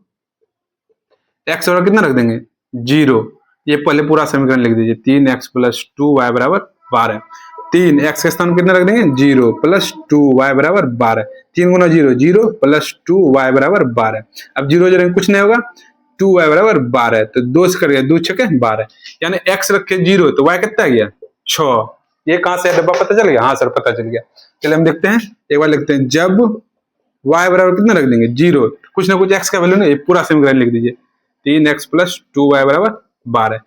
x बराबर कितना रख देंगे 0, ये पहले पूरा समीकरण लिख दीजिए, 3x + 2y बराबर 12। 3x के स्थान कितना रख देंगे 0 + 2y बराबर 12। 3 गुना 0 0 + 2y बराबर 12। अब 0 0 कुछ नहीं होगा, 2y बराबर 12, तो 2 से कर गया 2 छके 12, यानी x रखे 0 तो y कितना आ गया 6। ये कहां से डब्बा पता चल गया, हाँ सर पता चल गया। चलिए हम देखते हैं, एक बार लिखते हैं, जब y बराबर कितना रख देंगे 0, कुछ ना कुछ x का वैल्यू नहीं, पूरा समीकरण लिख दीजिए, 3x + 2y बराबर 12।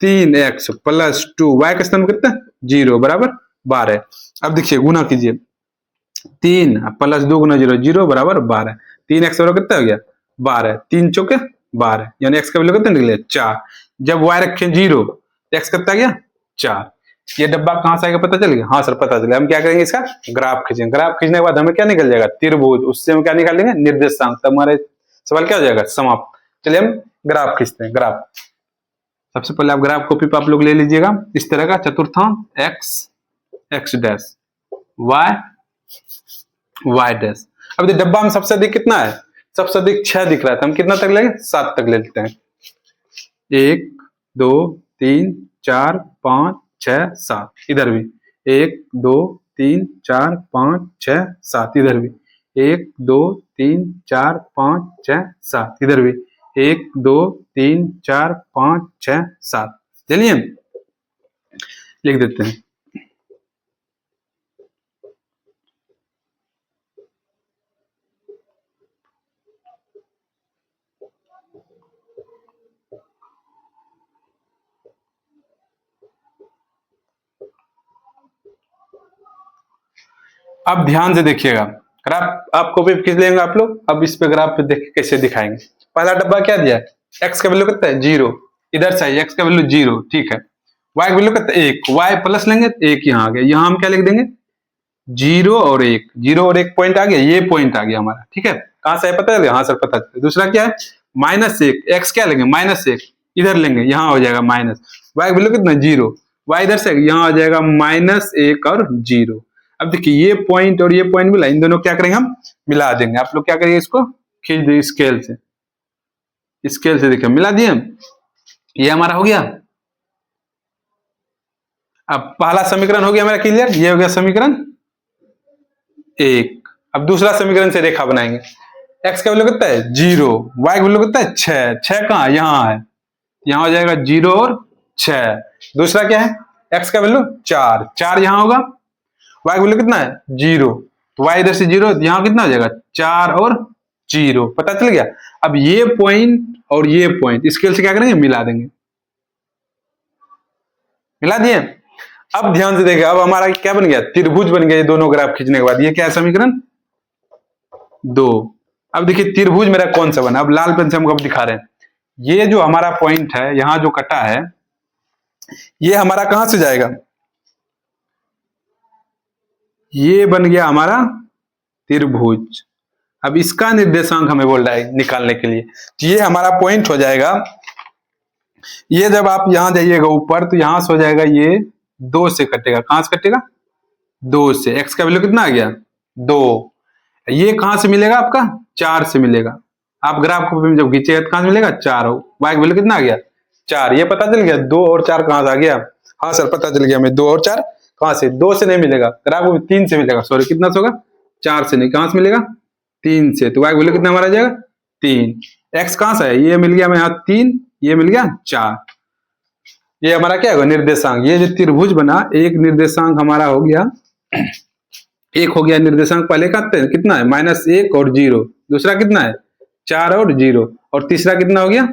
3x + 2y का स्थान कितना 0 बराबर 12। अब देखिए गुना कीजिए, 3 + 2 गुना 0 0 बराबर 12। 3x बराबर कितना हो गया 12, 3 चौके 12, यानी x का वैल्यू कितना निकले 4। जब y रखें 0, x कितना गया 4। ये डब्बा कहां से आएगा पता चल गया, हाँ सर पता चला। हम क्या करेंगे, इसका ग्राफ खींचेंगे। ग्राफ खींचने के बाद हमें क्या निकल जाएगा, त्रिभुज। उससे हम क्या निकालेंगे, निर्देशांक। तब हमारे सवाल क्या हो जाएगा, समाप्त। चलिए हम ग्राफ खींचते हैं। ग्राफ, सबसे पहले आप ग्राफ कॉपी पर आप लोग ले लीजिएगा इस तरह का, चतुर्थांश x x dash y y dash. अब डब्बा में सबसे अधिक कितना है, सबसे अधिक 6 दिख रहा है, तो हम कितना तक लेंगे 7 तक ले लेते हैं। 1 2 3 4 5 6 7, इधर भी 1 2 3 4 5 6 7, इधर भी 1 2 3 4 5 6 7, इधर भी 1 2 3 4 5 6 7। चलिए लिख देते हैं, अब ध्यान से देखिएगा। ग्राफ आपको भी खींच लेंगे आप लोग। अब इस पे ग्राफ पे देख के कैसे दिखाएंगे। पहला डब्बा क्या दिया है, x का वैल्यू कितना है 0, इधर से x का वैल्यू 0, ठीक है। y का वैल्यू कितना 1, y प्लस लेंगे 1 यहाँ आ गया, यहाँ हम क्या लिख देंगे 0 और 1, 0 और 1 पॉइंट आ गया, ये पॉइंट आ गया हमारा, ठीक है। कहां से है पता है, हाँ सर पता है। दूसरा क्या है -1, x क्या लेंगे -1, इधर लेंगे, यहाँ हो जाएगा माइनस। y का वैल्यू कितना 0, y इधर से यहाँ आ जाएगा -1 और 0। अब देखिए ये पॉइंट और ये पॉइंट मिला, इन दोनों क्या करेंगे हम मिला देंगे। आप लोग क्या करेंगे, इसको खींच दे स्केल से, स्केल से देखिए मिला दिए, ये हमारा हो गया। अब पहला समीकरण हो गया हमारा क्लियर, ये हो गया समीकरण 1। अब दूसरा समीकरण से रेखा बनाएंगे। x का वैल्यू कितना है 0, y का वैल्यू कितना है 6, 6 कहाँ यहाँ है, यहाँ हो जाएगा 0 और 6। दूसरा क्या है, x का वैल्यू 4, 4 यहाँ होगा, y का वैल्यू कितना है 0, तो y इधर से 0, यहाँ कितना हो जाएगा 4 और 0, पता चल गया। अब ये पॉइंट और ये पॉइंट स्केल से क्या करेंगे मिला देंगे, मिला दिए। अब ध्यान से देखिए, अब हमारा क्या बन गया, त्रिभुज बन गया। ये दोनों ग्राफ खींचने के बाद ये क्या है, समीकरण 2। अब देखिए त्रिभुज मेरा कौन सा बना, अब लाल पेन से हम अब दिखा रहे हैं। ये जो हमारा पॉइंट है, यहां जो कटा है, ये हमारा कहां से जाएगा, ये बन गया हमारा त्रिभुज। अब इसका निर्देशांक हमें बोल रहा है निकालने के लिए, तो ये हमारा पॉइंट हो जाएगा। ये जब आप यहां जाइएगा ऊपर तो यहां से हो जाएगा, ये 2 से कटेगा। कहां से कटेगा? 2 से। एक्स का वैल्यू कितना आ गया? 2। ये कहां से मिलेगा आपका? 4 से मिलेगा। आप ग्राफ को जब खींचेगा तो कहां से मिलेगा? 4। वाई का वैल्यू कितना आ गया? 4। ये पता चल गया 2 और 4 कहां से आ गया? हाँ सर पता चल गया हमें, 2 और 4 कहां से? 2 से नहीं मिलेगा, ग्राफ को 3 से मिलेगा। सॉरी, कितना से होगा? 4 से नहीं, कहां से मिलेगा? 3 से। तो वाई का वैल्यू कितना हमारा आ जाएगा? 3। एक्स कहां से है? ये मिल गया हमें यहाँ 3, ये मिल गया 4। ये हमारा क्या होगा? निर्देशांक। ये जो त्रिभुज बना, एक निर्देशांक हमारा हो गया, एक हो गया निर्देशांक। पहले का कितना है? -1 और 0। दूसरा कितना है? 4 और 0। और तीसरा कितना हो गया?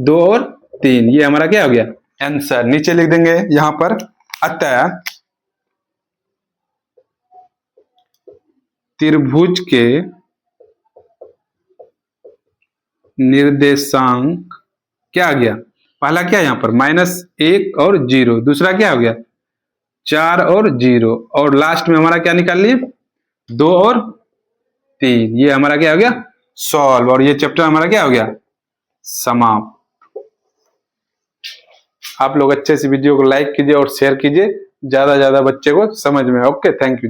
2 और 3। ये हमारा क्या हो गया? आंसर। नीचे लिख देंगे यहां पर, अतः त्रिभुज के निर्देशांक क्या आ गया? पहला क्या है यहाँ पर? -1 और 0। दूसरा क्या हो गया? 4 और 0। और लास्ट में हमारा क्या निकाल लिए? 2 और 3। ये हमारा क्या हो गया? सॉल्व। और ये चैप्टर हमारा क्या हो गया? समाप्त। आप लोग अच्छे से वीडियो को लाइक कीजिए और शेयर कीजिए, ज्यादा ज्यादा बच्चे को समझ में। Okay, thank you.